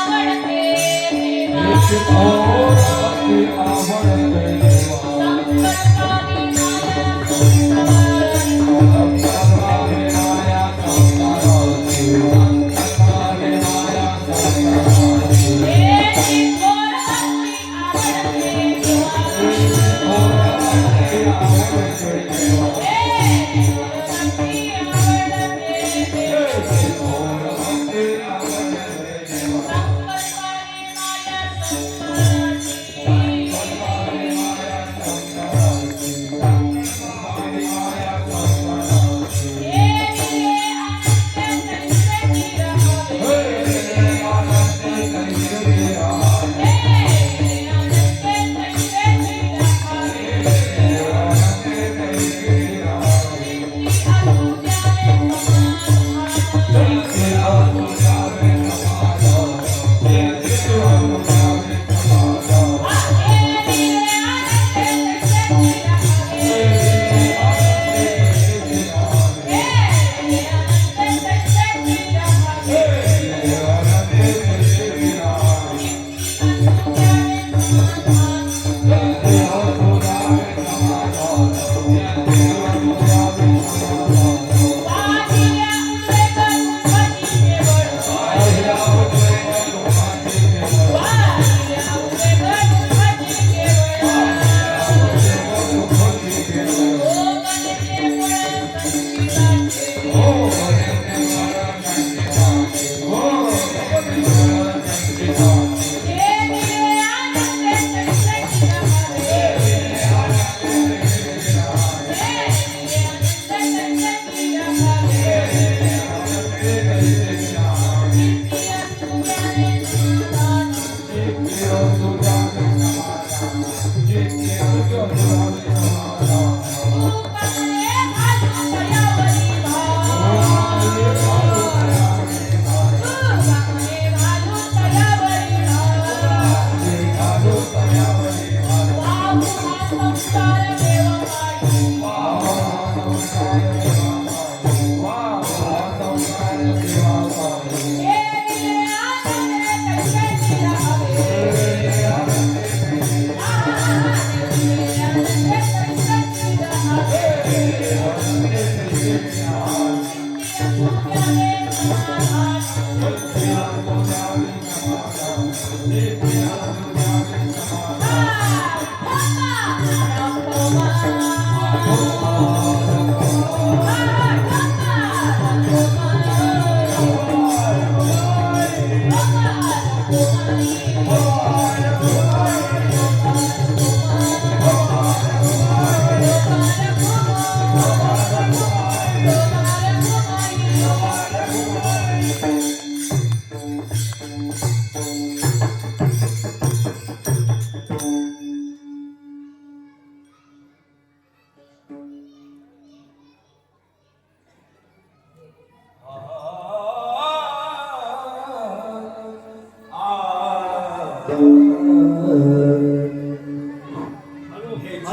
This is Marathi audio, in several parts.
आवडते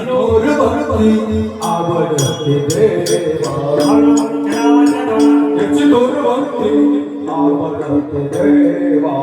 थोर भक्ती आवडते देवा याची थोर भक्ती आवडते देवा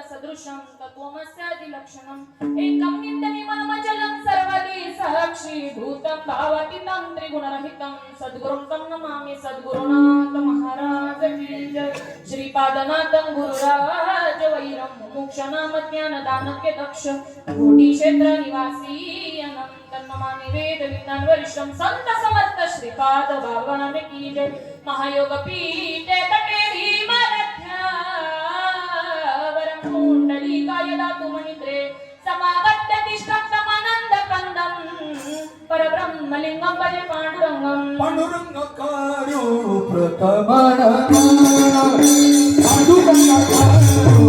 सदृशं तत्त्वमस्यादिलक्षणम् एकं नित्यनिमनमचलं सर्वदि साक्षीभूतं भावातीतं त्रिगुणरहितं सद्गुरुं तं नमामि सद्गुरुनाथ महाराज की जय श्रीपादनाथं गुरुराज वैरं मोक्षनाम ज्ञानदानके दक्ष कोटि क्षेत्र निवासी अनंत नमामि वेद विज्ञान वरिष्ठं संत समर्थ श्रीपाद भगवान की जय महायोग पीठे तटे भीमरथ्या कुंडलिकाय दातु मणित्रे समागत्य तिष्ठं समानंद कंदं परब्रह्मलिंगं भजे पांडुरंगं पांडुरंगकारो प्रथमन पांडुरंगकारो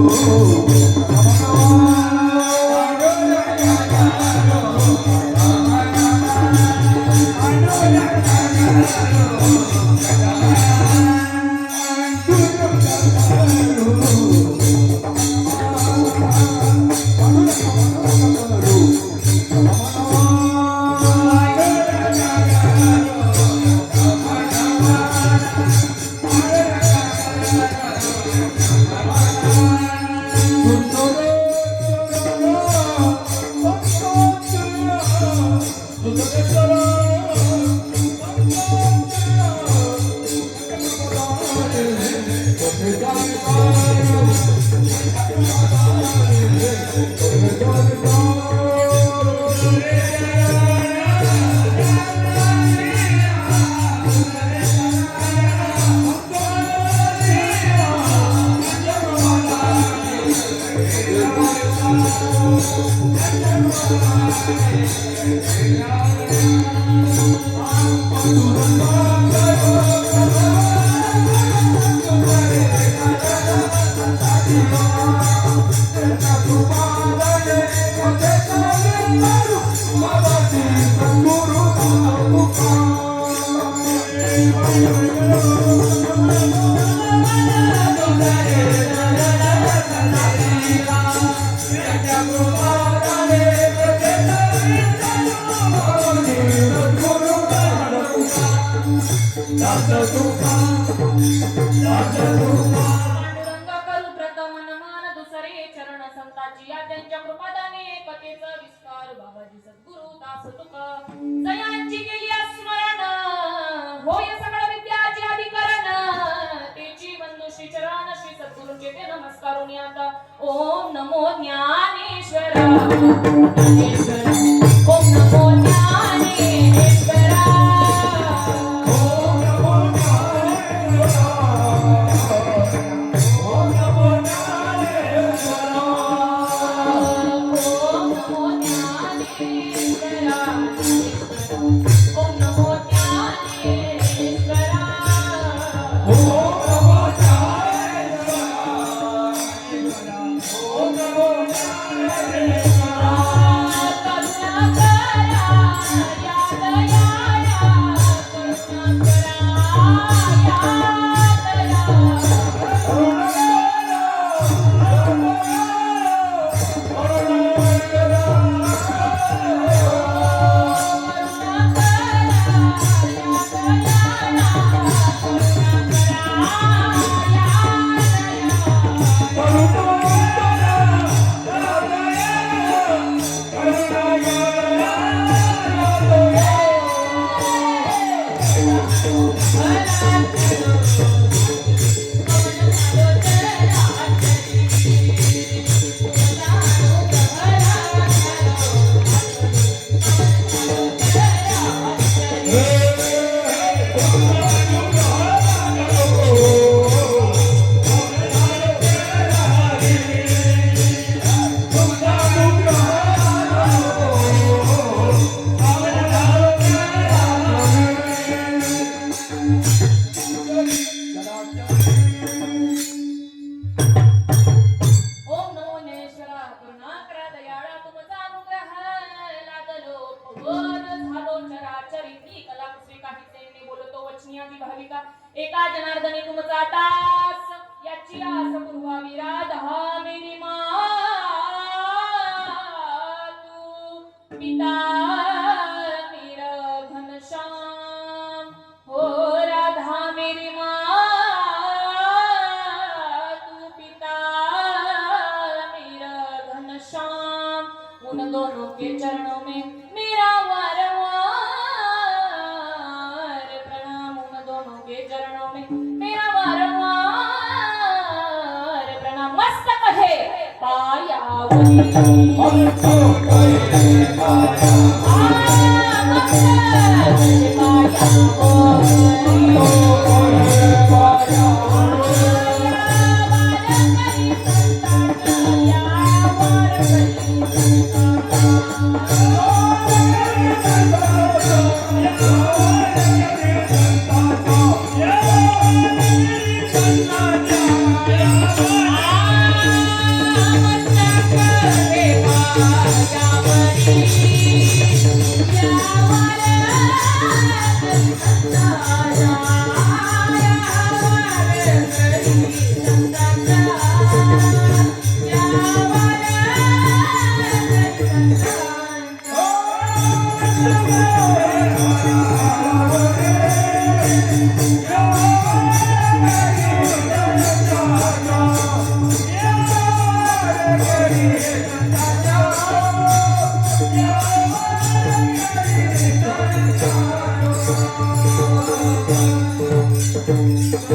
पांडुरंग करू प्रथम नमन दुसरे चरण संतांची या त्यांच्या कृपादाने कथेचा विस्तार बाबाजी सद्गुरु दास तुक जयांची केली स्मरण होय सकळ विद्याचे अधिकरण तेची बंधू श्री चरण श्री सद्गुरूंचे ते नमस्कारून आता ओम नमो ज्ञानेश्वरा ज्ञानेश्वरा ओम नमो ज्ञानेश्वरा एका जनार्दनी तुमचा तास याची आस पुरवावी राधा मेरी मातू पिता मेरा घनश्याम हो राधा मेरी मातू पिता मेरा घनश्याम उन दोनों के चरणों में मेरा चरणों में मेरा वारंवार प्रणाम मस्तक है पायावती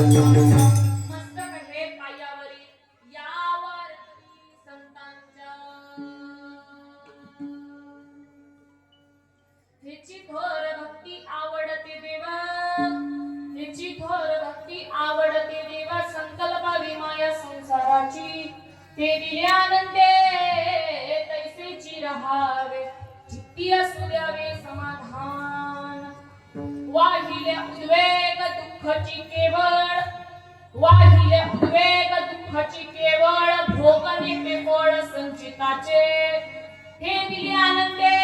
मस्तक है पायावरी यावर संतांच्या ह्याची थोर भक्ती आवडते देवा ह्याची थोर भक्ती आवडते देवा संकल्पावी माया संसाराची ते दिल्यानंदे तैसेची रहावे चित्ती असू द्यावे समाधान वाही वाहिले उद्वेग दुःखाची केवळ वाहिले उद्वेग दुःखाची केवळ भोगणे पेपळ संचिताचे हे दिले आनंदे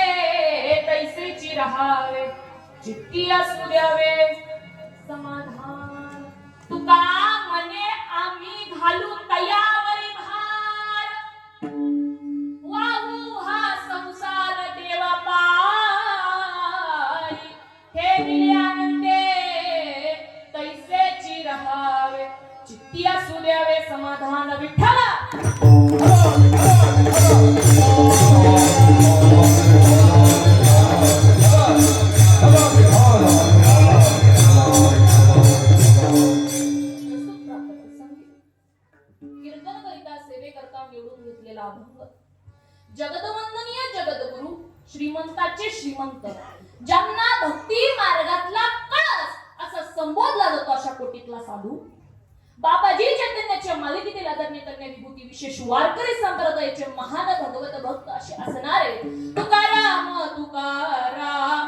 तैसेची रहावे चित्ती असू द्यावे समाधान तुका म्हणे आम्ही घालू तयावरी भार वाहू हा संसार देवा पायी हे दिले आनंदे तैसेची रहावे चित्ती असू द्यावे समाधान विठ्ठला जगदवंदनीय जगद्गुरु श्रीमंताचे श्रीमंत ज्यांना भक्ती मार्गातला कळस असा संबोधला जातो अशा कोटीतला साधू बाबाजी चैतन्याच्या मालिकेतील आदरणीय कन्या विभूती विशेष वारकरी संप्रदायाचे महान भगवत भक्त असे असणारे तुकाराम तुकाराम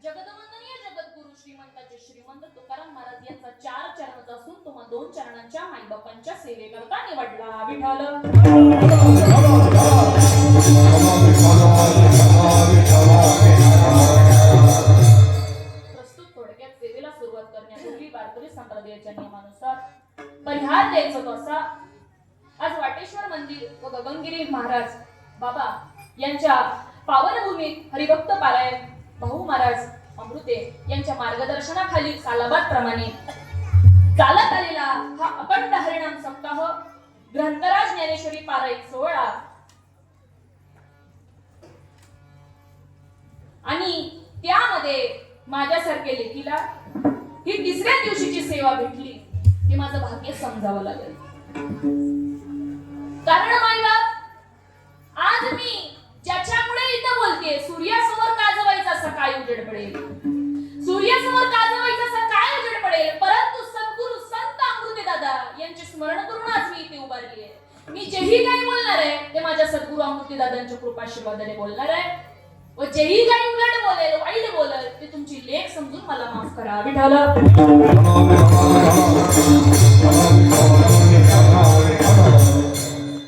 जगदवंदनीय जगद्गुरु श्रीमंताचे श्रीमंत तुकाराम महाराज यांचा 4 चरणाचा असून तुम्हा 2 चरणांच्या माईबापांच्या सेवेकरता निवडला विठ्ठल प्रस्तुत थोडक्यात सेवेला सुरुवात करण्यापूर्वी वारकरी संप्रदायाच्या नियमानुसार परिहार द्यायचा कसा आज वाटेश्वर मंदिर व गगनगिरी महाराज बाबा यांच्या पावनभूमीत हरिभक्त पारायण भाऊ महाराज अमृते यांच्या मार्गदर्शनाखाली सालाबाद प्रमाणे चालत आलेला हा अखंड हरिनाम सप्ताह ग्रंथराज ज्ञानेश्वरी पारायण सोहळा आणि त्यामध्ये माझ्यासारखे लेखीला ही 3ऱ्या दिवशीची सेवा भेटली हे माझं भाग्य समजावं लागेल कारण मायबाप आज मी ज्याच्यामुळे इथं बोलते सूर्यासमोर काजवायचा सकाळी उजेड पडेल सूर्यासमोर काजवायचा सकाळी उजेड पडेल परंतु सद्गुरु संत अमृते दादा यांचे स्मरण करून आज मी इथे उभारली आहे मी जेही काही बोलणार आहे ते माझ्या सद्गुरु अमृते दादांच्या कृपाशीर्वादाने बोलणार आहे व जेही काही उलट बोलेल वाईट बोलेल ते तुमची लेख समजून मला माफ करा विठ्ठल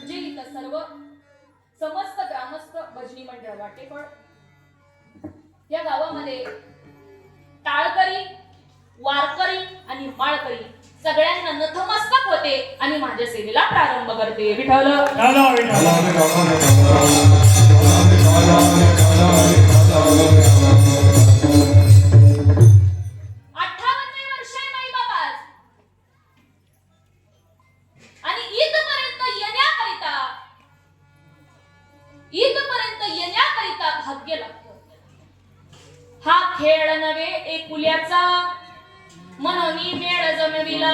जे इथं सर्व समस्त ग्रामस्थ भजनी मंडळ वाटेफळ या गावामध्ये टाळकरी वारकरी आणि माळकरी सगळ्यांना नतमस्तक होते आणि माझ्या सेवेला प्रारंभ करते विठ्ठल 58 वर्ष माई बाबाज आणि इथपर्यंत येण्याकरिता भाग्य लागतं हा खेळ नव्हे एकुल्याचा म्हणून मेळ जमविला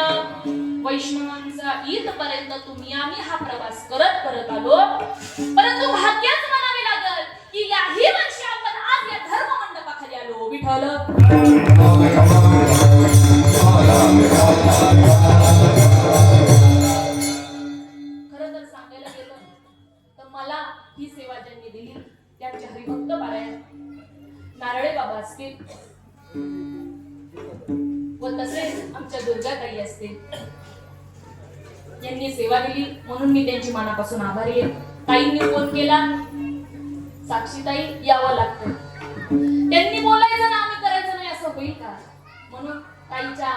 वैष्णवांचा इथपर्यंत तुम्ही आम्ही हा प्रवास करत आलो परंतु भाग्यच म्हणावे लागल की याही वर्षी आपण आज या धर्म विठ्ठल. खरं तर सांगायला गेलं तर मला ही सेवा ज्यांनी दिली त्यांचे हरिभक्त पारायण नारळे बाबा असतील व तसेच आमच्या दुर्गाताई असतील यांनी सेवा दिली म्हणून मी त्यांची मनापासून आभारी आहे. ताईंनी फोन केला, साक्षीताई यावं लागतं, त्यांनी बोलायचं ना आम्ही करायचं नाही असं होईल का, म्हणून ताईच्या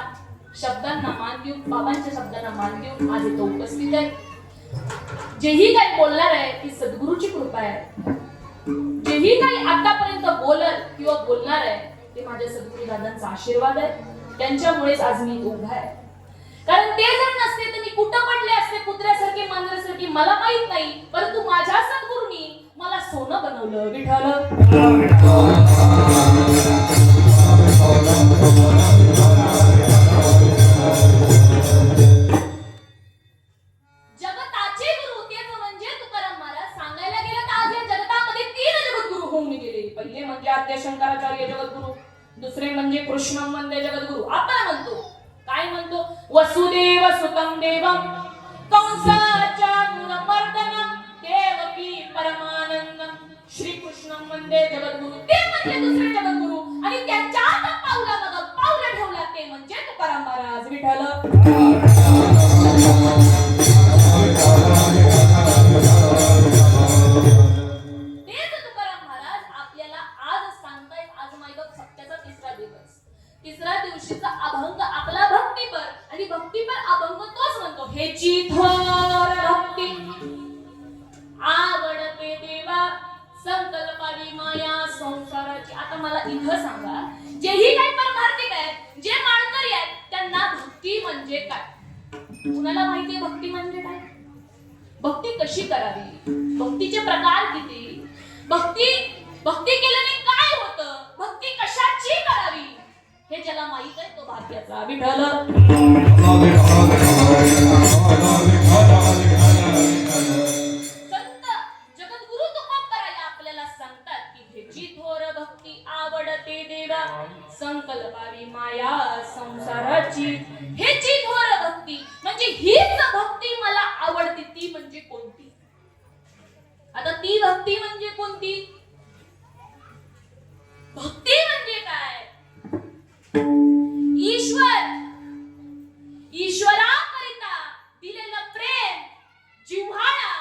शब्दांना मान देऊन बाबांच्या शब्दांना मान देऊन आज इथं उपस्थित आहे. जेही काही बोलणार आहे ती सद्गुरूची कृपा आहे. जेही काही आतापर्यंत बोलल किंवा बोलणार आहे ते माझ्या सद्गुरू दादांचा आशीर्वाद आहे. त्यांच्यामुळेच आज मी उभा आहे. कारण ते जर नसते तर मी कुठं पडले असते कुत्र्यासारखे मांजरासारखे मला माहित नाही, परंतु माझ्या सद्गुरूंनी मला सोनं बनवलं विठ्ठल. जगताचे गुरु तेच म्हणजे तुकाराम महाराज. सांगायला गेलं तर आज या जगतामध्ये 3 जगद्गुरु होऊन गेले. पहिले म्हणजे आद्य शंकराचार्य जगद्गुरु, दुसरे म्हणजे कृष्ण वंदे जगद्गुरु. आपण म्हणतो काय म्हणतो, वसुदेव सुतं देवं कंसाचानूरमर्दनं देवकी परमानंदं श्रीकृष्ण वंदे जगद्गुरु. ते म्हणजे दुसरे जगद्गुरु आणि त्यांच्या पावलामागं पावलं ठेवला ते म्हणजे तुकाराम महाराज विठ्ठल. तेच तुकाराम महाराज आपल्याला आज सांगतायत. आज माहिती सप्त्याचा तिसरा दिवशीचा अभंग आपला भक्तीपर आणि भक्तीपर अभंग तोच म्हणतो, हेची थोर भक्ती आवडते देवा संकल्पावी माया संसाराची. आता मला इथं सांगा, जेही काही परमार्थिक आहेत जे माळकरी आहेत त्यांना भक्ती म्हणजे काय, कुणाला माहिती आहे भक्ती म्हणजे काय, भक्ती कशी करावी, भक्तीचे प्रकार किती, भक्ती केल्याने काय होतं, भक्ती कशाची करावी हे ज्याला माहित आहे तो भाग्याचा विठ्ठल. संत जगद्गुरु तुकोबराया आपल्याला सांगतात की हेची थोर भक्ती आवडते देवा संकल्पावी माया संसाराची. हेची थोर भक्ती म्हणजे हीच भक्ती मला आवडते. ती म्हणजे कोणती, आता ती भक्ती म्हणजे कोणती, भक्ती म्हणजे काय, ईश्वराकरिता दिलेलं प्रेम, जिव्हाळा,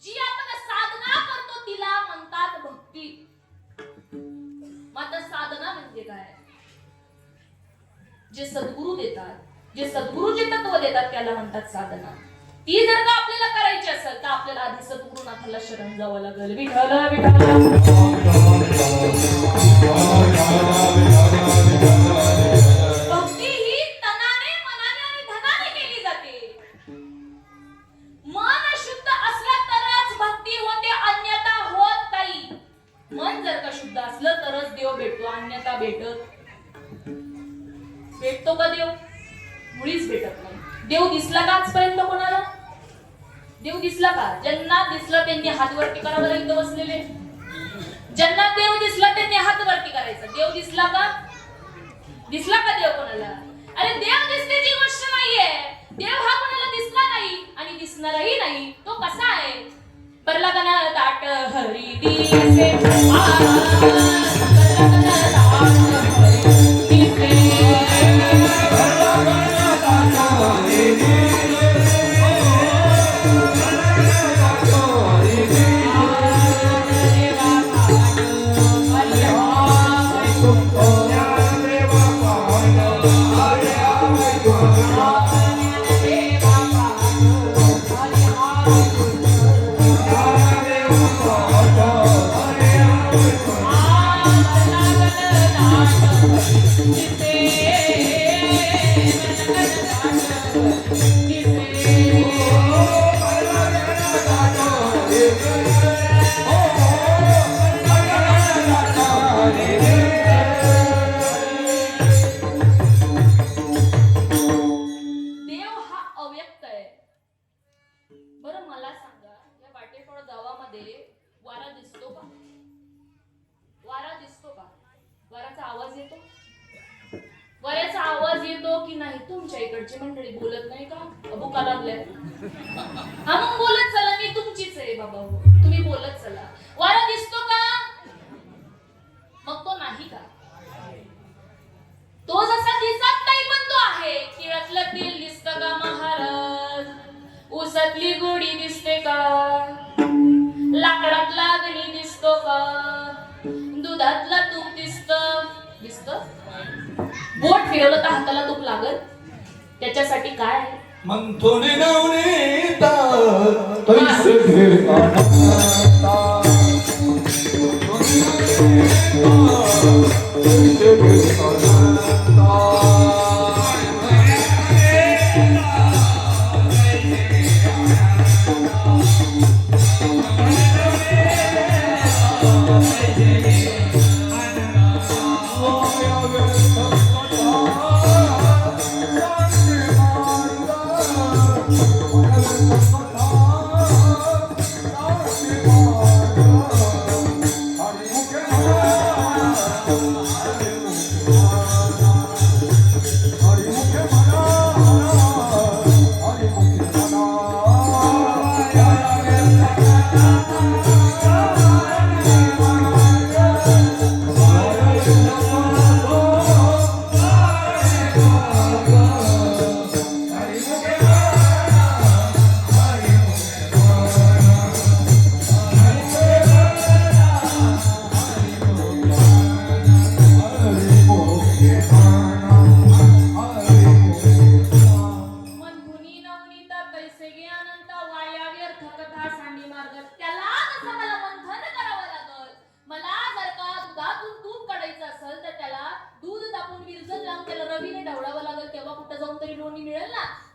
जी आपण साधना करतो तिला म्हणतात भक्ती. मात्र साधना म्हणजे काय, जे सद्गुरू देतात, जे सद्गुरू जे तत्व देतात त्याला म्हणतात साधना. ती जर का आपल्याला करायची असेल तर आपल्याला आधी सद्गुरुनाथाला शरण जावं लागेल विठ्ठल विठ्ठल. भक्ती ही तनाने मनाने आणि धनाने केली जाते. मन शुद्ध असलं तरच भक्ती होते, अन्यथा होत नाही. मन जर का शुद्ध असलं तरच देव भेटतो, अन्यथा भेटतो का देव, मुळीच भेटत नाही. देव दिसला का आजपर्यंत कोणाला, देव दिसला का, ज्यांना दिसलं त्यांनी हात वरती करावं, इथं बसलेले ज्यांना देव दिसला त्यांनी हात वरती करायचं. देव दिसला का देव कोणाला, अरे देव दिसण्याची गोष्ट नाहीये, देव हा कोणाला दिसला नाही आणि दिसणारही नाही. तो कसा आहे, परला गणा ताट हरी दिसे वारा दिसतो का, वराचा आवाज येतो? वऱ्याचा आवाज येतो की नाही? तुमच्या इकडची मंडळी बोलत नाही का? बुका लागल्या. हा मग बोलत चला, मी तुमचीच आहे बाबा. तुम्ही बोलत चला. वारा दिसतो का? मग तो नाही का? तो जसा दिसत नाही पण तो आहे. तिळातलं तेल दिसतं का महाराज? ऊसातली गोडी दिसते का? लाकडातला अग्नी दिसतो का? दुधातला तूप दिसतं? बोट फिरवलं तर हाताला तूप लागल. त्याच्यासाठी काय? मग थोडे नवनीता तैसे फिर आनंदा. तैसे फिर आनंदा.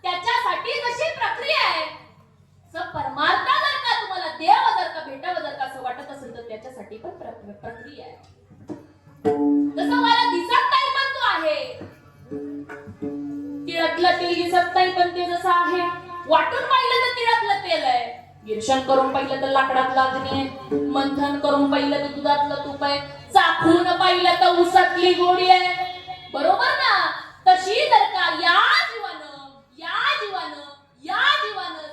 त्याच्यासाठी जशी प्रक्रिया आहे. परमार्थ जर का तुम्हाला देव जर का भेटावं जर का असं वाटत असेल तर त्याच्यासाठी पण प्रक्रिया आहे. जसं मला दिसत नाही पण तो आहे. तिळातलं तेल दिसत नाही पण ते जसं आहे. वाटून पाहिलं तर तिळातलं तेल आहे. गिरशन करून पाहिलं तर लाकडातला अग्नी आहे. मंथन करून पाहिलं तर दुधातलं तूप आहे. चाखून पाहिलं तर ऊसातली गोडी आहे. बरोबर ना? तशी जर का या जीवानं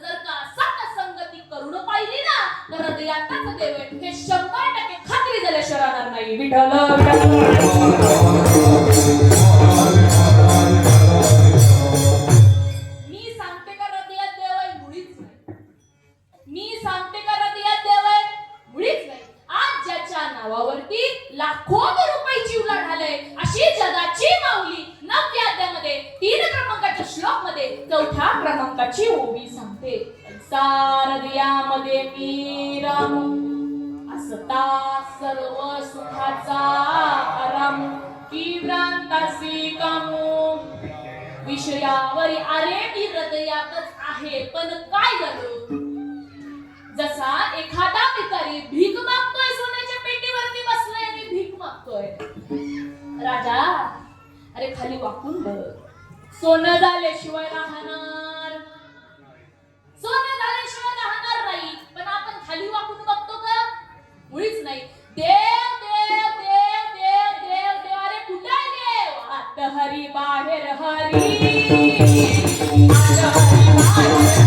जर का सत्संगती करून पाहिली ना तर हृदयातच देव आहे हे 100% खात्री झाल्याशिवाय राहणार नाही. विठ्ठल मी सांगते का हृदयात देव आहे? मुळीच नाही. मी सांगते का हृदयात देव आहे? मुळीच नाही. आज ज्याच्या नावावरती लाखो रुपये जीव लाढाले अशी जगाची माऊली 9व्या अध्यायामध्ये 3 क्रमांकाच्या श्लोक मध्ये 4थ्या क्रमांकाची ओवी सांगते. हृदयामध्ये मी रामू असता सर्व सुखाचा आराम की भ्रांतासी कामू. विषयावरी अरे मी हृदयातच आहे पण काय झालं? जसा एखादा भिकारी भीक मागतोय, सोन्याच्या पेटीवरती बसलाय आणि भीक मागतोय. राजा अरे खाली वाकून बघ. सोनं झाल्याशिवाय राहणार नाही. पण आपण खाली वाकून बघतो का? मुळीच नाही. देव देव देव देव देव देव. अरे कुठे आहे देव? आत हरी बाहेर हरी. आत हरी बाहेर हरी.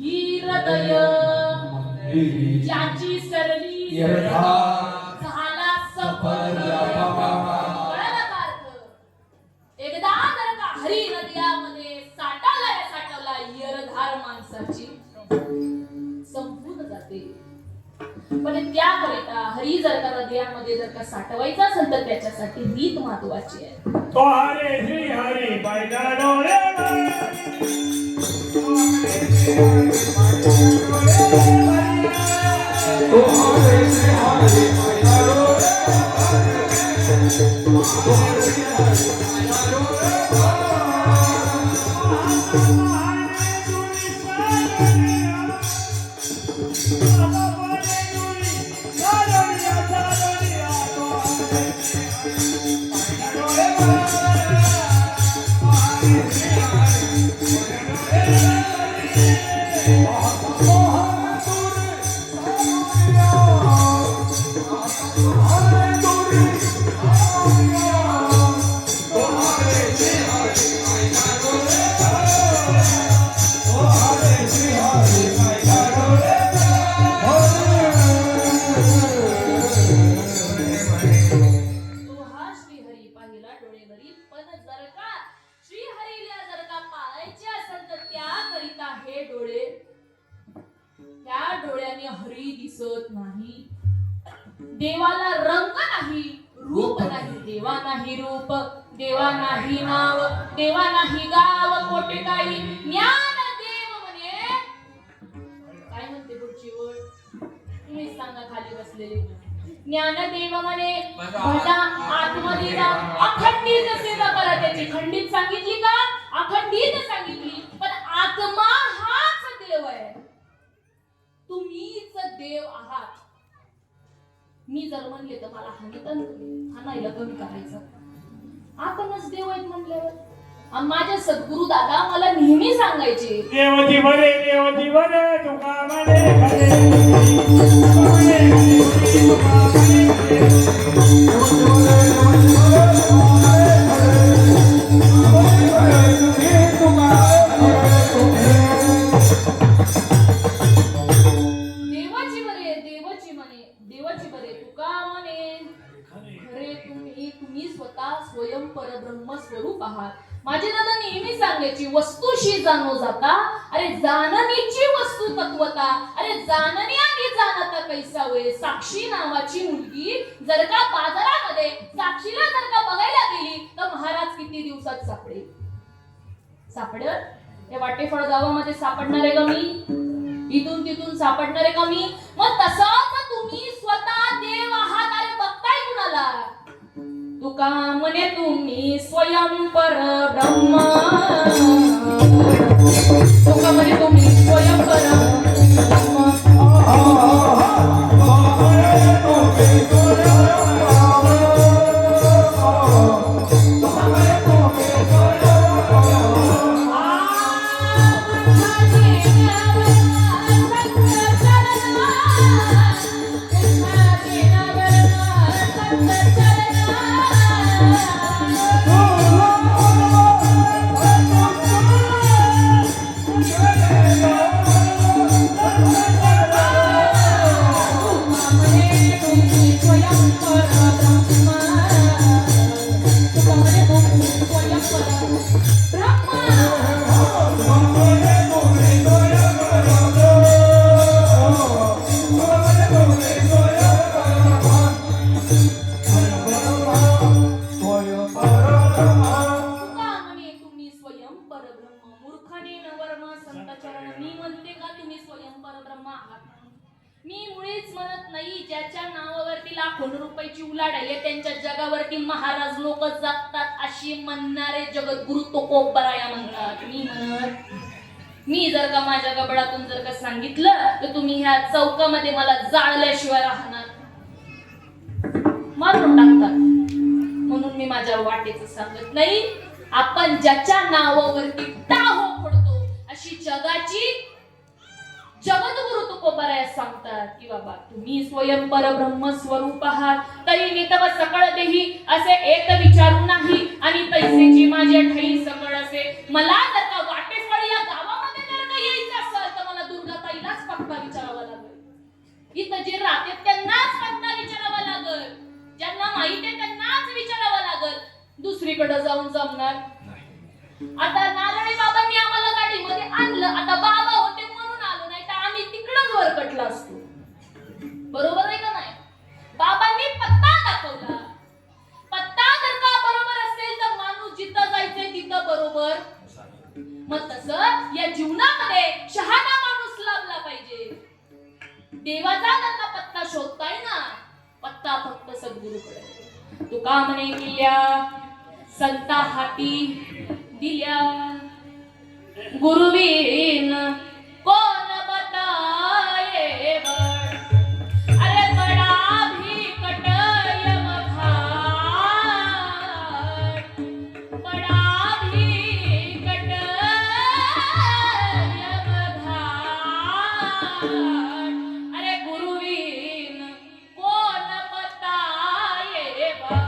ही हृदय मंदिरी ज्याची सरली यथा झाला सफल. कळाला का अर्थ? एकदा जर का हरी नद्यामध्ये साठवला यरधार माणसाची संपून जाते. पण त्याकरिता हरी जर का हृदयामध्ये जर का साठवायचं असेल तर त्याच्यासाठी रीत महत्वाची आहे. तो हरे श्री हरी बैठा डोळे तुम्हारे से हरे पैदारो तो हा श्रीहरी पाहिला डोळेवरी. पण जर का श्रीहरीला जर का पाहायचे असेल तर त्याकरिता हे डोळे, त्या डोळ्याने हरी दिसत नाही. देवाला रंग नाही, रूप नाही. देवा नाही रूप, देवा नाही नाव, देवा नाही गाव, कोठे काही ज्ञान देव म्हणे. काय म्हणते पुढची ओळ? तुम्ही सांगा खाली बसलेले. ज्ञानदेव म्हणे भटा आतमध्ये जा, अखंडित सेवा करा त्याची. खंडित सांगितली का? अखंडित सांगितली. पण आत्मा हाच देव आहे. तुम्हीच देव आहात. मी जर म्हणले तर मला हाणायला कमी करायचं. आपणच देव आहेत म्हणल्यावर. आणि माझे सद्गुरु दादा मला नेहमी सांगायचे, देवती बरे तुका म्हणे खरे देवाची बरे तुका म्हणे खरे. तुम्ही स्वतः स्वयं परब्रह्म स्वरूप आहात. माझे दादा नेहमी सांगायची, वस्तूशी जाणो जाता, अरे जाणनीची वस्तू तत्वता, अरे जाणणे आणि जाणता कैसा होय. साक्षी नावाची मुलगी जर का बाजारामध्ये साक्षीला जर का बघायला गेली तर महाराज किती दिवसात सापडेल? हे वाटेफळ गावामध्ये सापडणार आहे का मी? इथून तिथून सापडणार आहे का मी? मग तसंच तुम्ही स्वतः देव आहात. अरे बघताय कुणाला? तुका म्हणे तुम्ही स्वयं परब्रह्म. तुका म्हणे तुम्ही स्वयं परब्रह्म. मी मुळीच म्हणत नाही. ज्याच्या नावावरती लाखों रुपयाची उलाढ आहे त्यांच्या जगावरती महाराज लोक जगतात अशी म्हणणारे जगद्गुरु तुकोबराया म्हणतात. मी जर का माझ्या गबडातून जर का सांगितलं तर तुम्ही ह्या चौकामध्ये मला जाळल्याशिवाय राहणार, मारून टाकतात. म्हणून मी माझ्या वाटेचं सांगत नाही. आपण ज्याच्या नावावरती टाहो पडतो अशी जगाची जगद्गुरु तुकोबराया सांगतात की बाबा तुम्ही स्वयं परब्रह्म स्वरूप आहात. तरी मी तव सकळ देही असे एक विचारू नाही आणि तैसेची माझ्या ठाई सकळ असे. मला जर का वाटेफळ या गावामध्ये जर का यायचं असेल तर मला पत्ता विचारावा लागल. इथं जे राहते त्यांनाच पत्ता विचारावा लागल. ज्यांना माहिती आहे त्यांनाच विचारावा लागल. दुसरीकडे जाऊन जमणार. आता नारायणी बाबांनी आम्हाला गाडीमध्ये आणलं. आता बाबा होते म्हणून आलो, नाही तर आम्ही तिकडच वरकटला असतो. बरोबर आहे का नाही? बाबांनी पत्ता दाखवला. पत्ता जर का बरोबर असेल तर माणूस जिथं जायचंय तिथं बरोबर. मग तसं या जीवनामध्ये शहाणा माणूस लाभला पाहिजे. देवाचा जर का पत्ता शोधताय ना, पत्ता फक्त सद्गुरूकडे. तुका म्हणे किल्ल्या संता हाती दिल्या, गुरुवीन कोण बताये बळ. अरे बडा भी कटय मघार, बडा भी कटय मघार. अरे गुरुवीन कोण बताये बळ.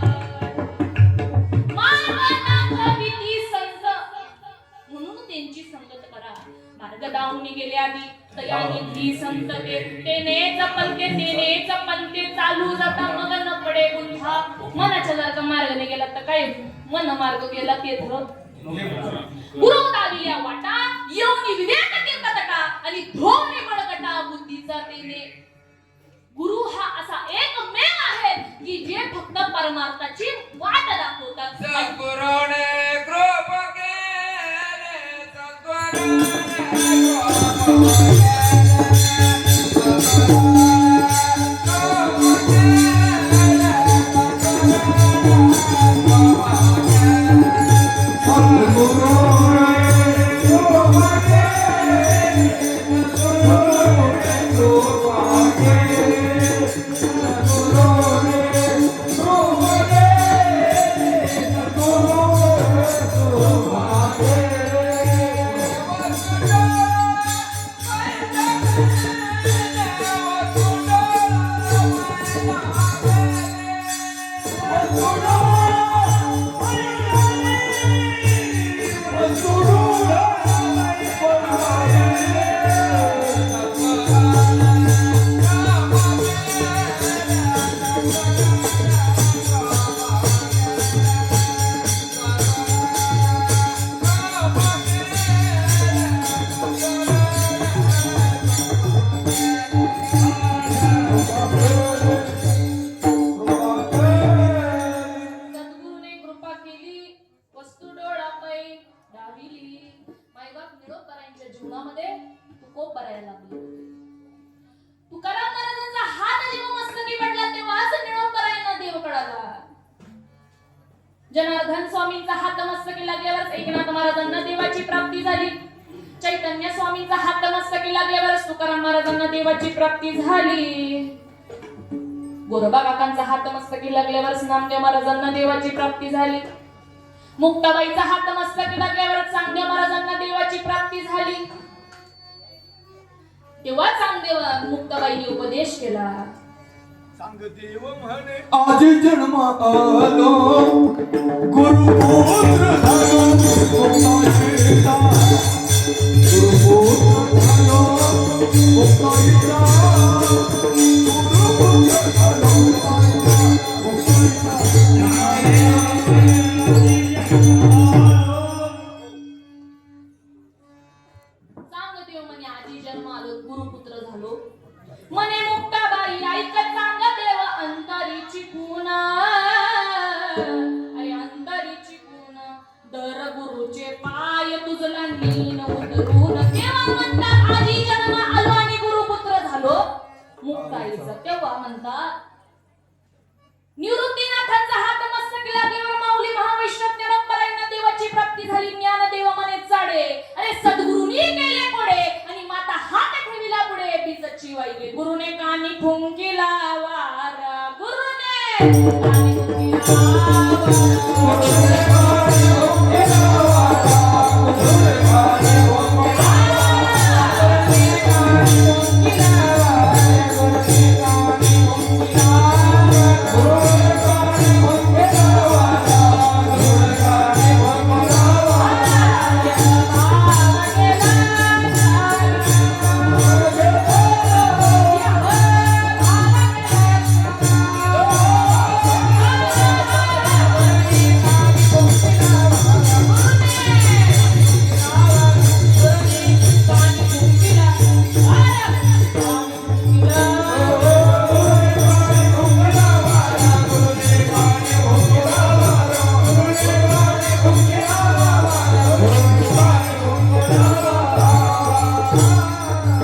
त्यांची संगत करा. मार्ग दावून गेले आधी तयानिधी संत तेने चपलते तेने चपलते चालू जाता मग न पडे गुंठा. मनाच्या जर का मार्गाने गेला तर काय मन मार्ग गेला ते गुरु दाविल्या वाटा येऊन विवेक तीर्थतटा आणि धोरणे बळकटा बुद्धीचा तेने. गुरु हा असा एकमेव आहे की जे फक्त परमार्थाची वाट दाखवतात. सद्गुरूने कृपा केली, वस्तू डोळापै डाविली. मायबाप निरोपकरांच्या जीवनामध्ये तुकोप भरायला लागले. तुकाराम महाराजांचा हात जेव्हा मस्तकी पडला तेव्हाच निरोपकरांना देव कळाला. जनार्दन स्वामींचा हात मस्तकी लागल्यावरच एकनाथ महाराजांना देवाची प्राप्ती झाली. चैतन्य स्वामींचा हात मस्तकी लागल्यावरच तुकाराम महाराजांना देवाची प्राप्ती झाली. गोरोबा काकांचा हात मस्तकी लागल्यावरच नामदेव महाराजांना देवाची प्राप्ती झाली. मुक्ताबाईचा हात मस्तकी लागल्यावरच चांगदेव महाराजांना देवाची प्राप्ती झाली. तेव्हा चांगदेव मुक्ताबाईंनी उपदेश केला. सांगदेव म्हणे आजी जन्म आलो गुरुपुत्र झालो मुक्ताईचा. गुरुपुत्र झालो मुक्ताईचा. गुरुपुत्र झालो मुक्ताईचा. चांगदेव म्हणे आजी जन्म आलो गुरुपुत्र झालो. म्हणे मुक्ताबाई ऐकत चांगदेव अंतरीची पुना. अरे अंतरीची पुना दर गुरुचे पाय तुझला नीन उतरून. तेव्हा म्हणतात आजी जन्म आलो आणि गुरुपुत्र झालो मुक्ताईचा. तेव्हा म्हणतात निवृत्तीनाथांचा हात मस्तकी लागल्यावर माऊली महावैष्णव निरंबरांना देवाची प्राप्ती झाली. ज्ञानदेव म्हणे चाडे अरे सद्गुरुनी केले पुढे आणि माता हात ठेविला पुढे बीजची वाईले. गुरुने कानी फुंकीला वारा. गुरुने कानी फुंकीला Oh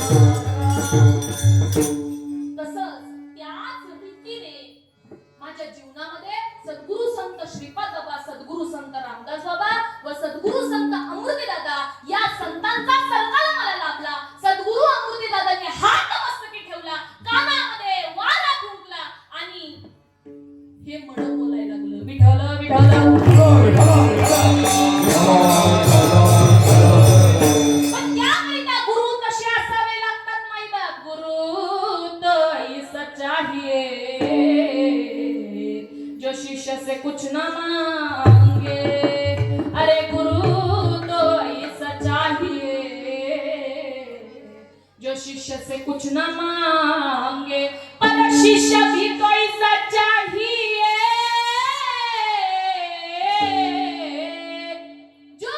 तसंच त्याच रीतीने माझ्या जीवनामध्ये सद्गुरु संत श्रीपाद बाबा, सद्गुरु संत रामदास बाबा व सद्गुरु संत अमृती दादा या संतांचा सरकार मला लाभला. सद्गुरु अमृती दादांनी हात मस्तकी ठेवला, कानामध्ये वारा फुंकला आणि हे म्हण बोलायला लागलं, विठ्ठल विठ्ठल. पण त्याकरिता गुरु कसे असावे लागतात माहिती? गुरु तो ऐसा चाहिए जो शिष्य से कुछ न मांगे. अरे गुरु तो ऐसा चाहिए जो शिष्य से कुछ न मांगे, पर शिष्य भी तो ऐसा चाहिए जो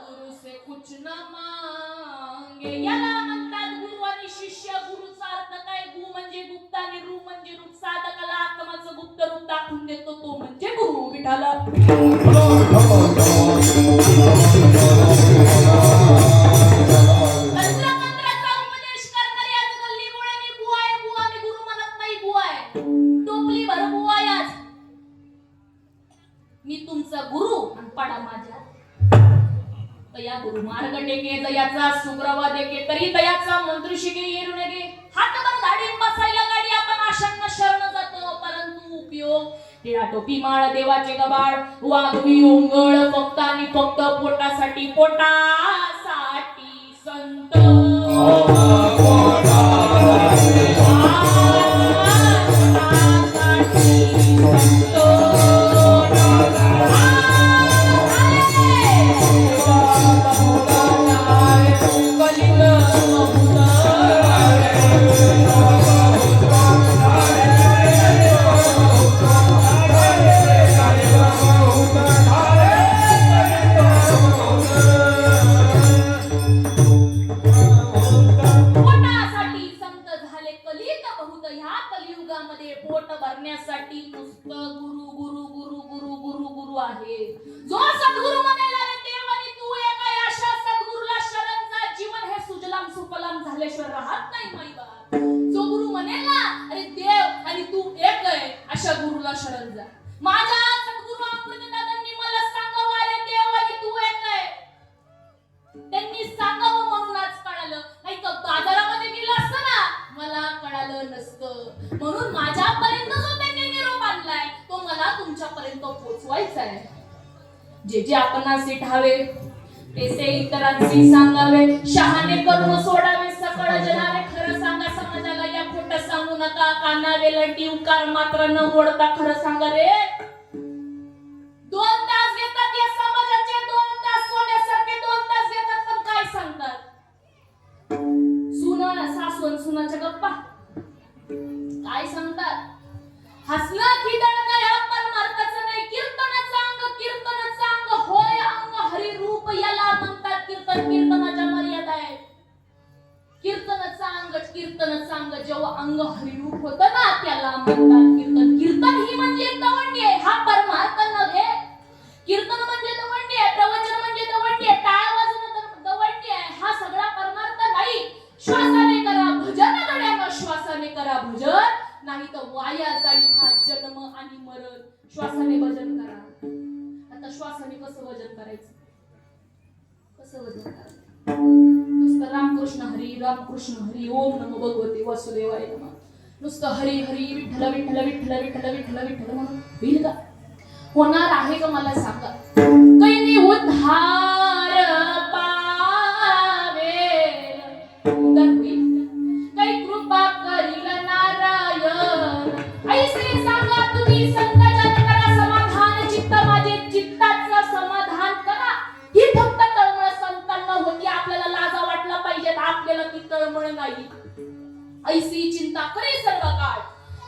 गुरु से कुछ न मांगे. याला म्हणतात गुरु आणि शिष्य. गुरुचा अर्थ काय? गु म्हणजे गुप्त आणि रू म्हणजे रूप. साधकाला आत्माचं गुप्त रूप दाखवून देतो तो म्हणजे गुरु. विठ्ठल. तंत्रमंत्राचा उपदेश करणारी आज गल्लीमुळे मी बुवा आहे, बुवा. मी गुरु म्हणत नाही, बुवा आहे. टोपली भर बुवा आहे आज. मी तुमचा गुरु आणि पडा माझ्या तया गुरु मार्ग टेके दयाचा सुग्रवा देके तरी दयाचा मंत्र शिके येरू नगे. हातभर धाडीन बसायला गाडी आपण आशांना शरण जातो, परंतु उपयोग टिळा टोपी माळ देवाचे गबाळ वागवी ओंगळ फक्त आणि फक्त पोटासाठी, पोटासाठी संत. पोट भरण्यासाठी नुसतं गुरु गुरु गुरु गुरु गुरु गुरु आहे. जो सद्गुरु म्हणाला रे देव आणि तू एक आहे, अशा सद्गुरूला शरण जा. जीवन हे सुजलाम सुफलाम झाल्याशिवाय राहत नाही माहिती. जो गुरु म्हणेला अरे देव आणि तू एक आहे, अशा गुरुला शरण जा. माझ्या सद्गुरु अमृत दादांनी मला सांगावं अरे देव आणि तू एक आहे. त्यांनी सांगावं म्हणून आज कळालं, नाही तर बाजारामध्ये गेलं असतं ना मला कळालं नसतं. म्हणून माझ्यापर्यंत जो त्यांनी निरोप आणलाय तो मला तुमच्यापर्यंत पोहोचवायचा आहे. जे जे आपणास ठावे तेसे इतरांशी सांगावे, शहाणे करून सोडावे सकळ जनावे. खरं सांगा समाजाला, या खोटं सांगू नका. कानावेला टिवकार मात्र न ओढता खरं सांगा रे. 2 तास घेतात या समाजाचे, 2 तास सोन्यासारखे 2 तास घेतात, पण काय सांगतात? सुना सासवण सुनाच्या गप्पा काय सांगतात? हसणं खिदळणं ह्या परमार्थाचं नाही. कीर्तनाचं अंग, कीर्तनाचं अंग होय अंग हरिरूप याला म्हणतात कीर्तन. कीर्तनाच्या मर्यादा आहे. कीर्तनाचं अंग, कीर्तनाचं अंग जेव्हा अंग हरिरूप होतं ना त्याला म्हणतात कीर्तन. कीर्तन ही म्हणजे दवंडी आहे, हा परमार्थ नव्हे. कीर्तन म्हणजे दवंडी आहे, प्रवचन म्हणजे दवंडी आहे, टाळ वाजवणं दवंडी आहे. हा सगळा परमार्थ नाही. श्वासाने करा भजन गड्यानं, श्वासाने करा भजन, नाही तर वाया जाईल हा जन्म आणि मरण. श्वासाने भजन करा. आता श्वासाने कसं भजन करायचं? कसं भजन करायचं? नुसतं रामकृष्ण हरी रामकृष्ण हरी ओम नमो भगवते वासुदेवाय नमः. नुसतं हरी हरी विठ्ठल विठ्ठल विठ्ठल विठ्ठल विठ्ठल विठ्ठल म्हणून होईल का? होणार आहे का मला सांगा? कैनी उद्धार पावे उद्धार होईल. काही कृपा करील नारायण. ऐसे सांगा तुम्ही संत जन करा समाधान चित्त माझे, चित्ताचं समाधान करा. ही फक्त तळमळ संतांना होती. आपल्याला लाजा वाटला पाहिजे, आपल्याला ती तळमळ नाही. ऐसी चिंता करे सर्व काळ,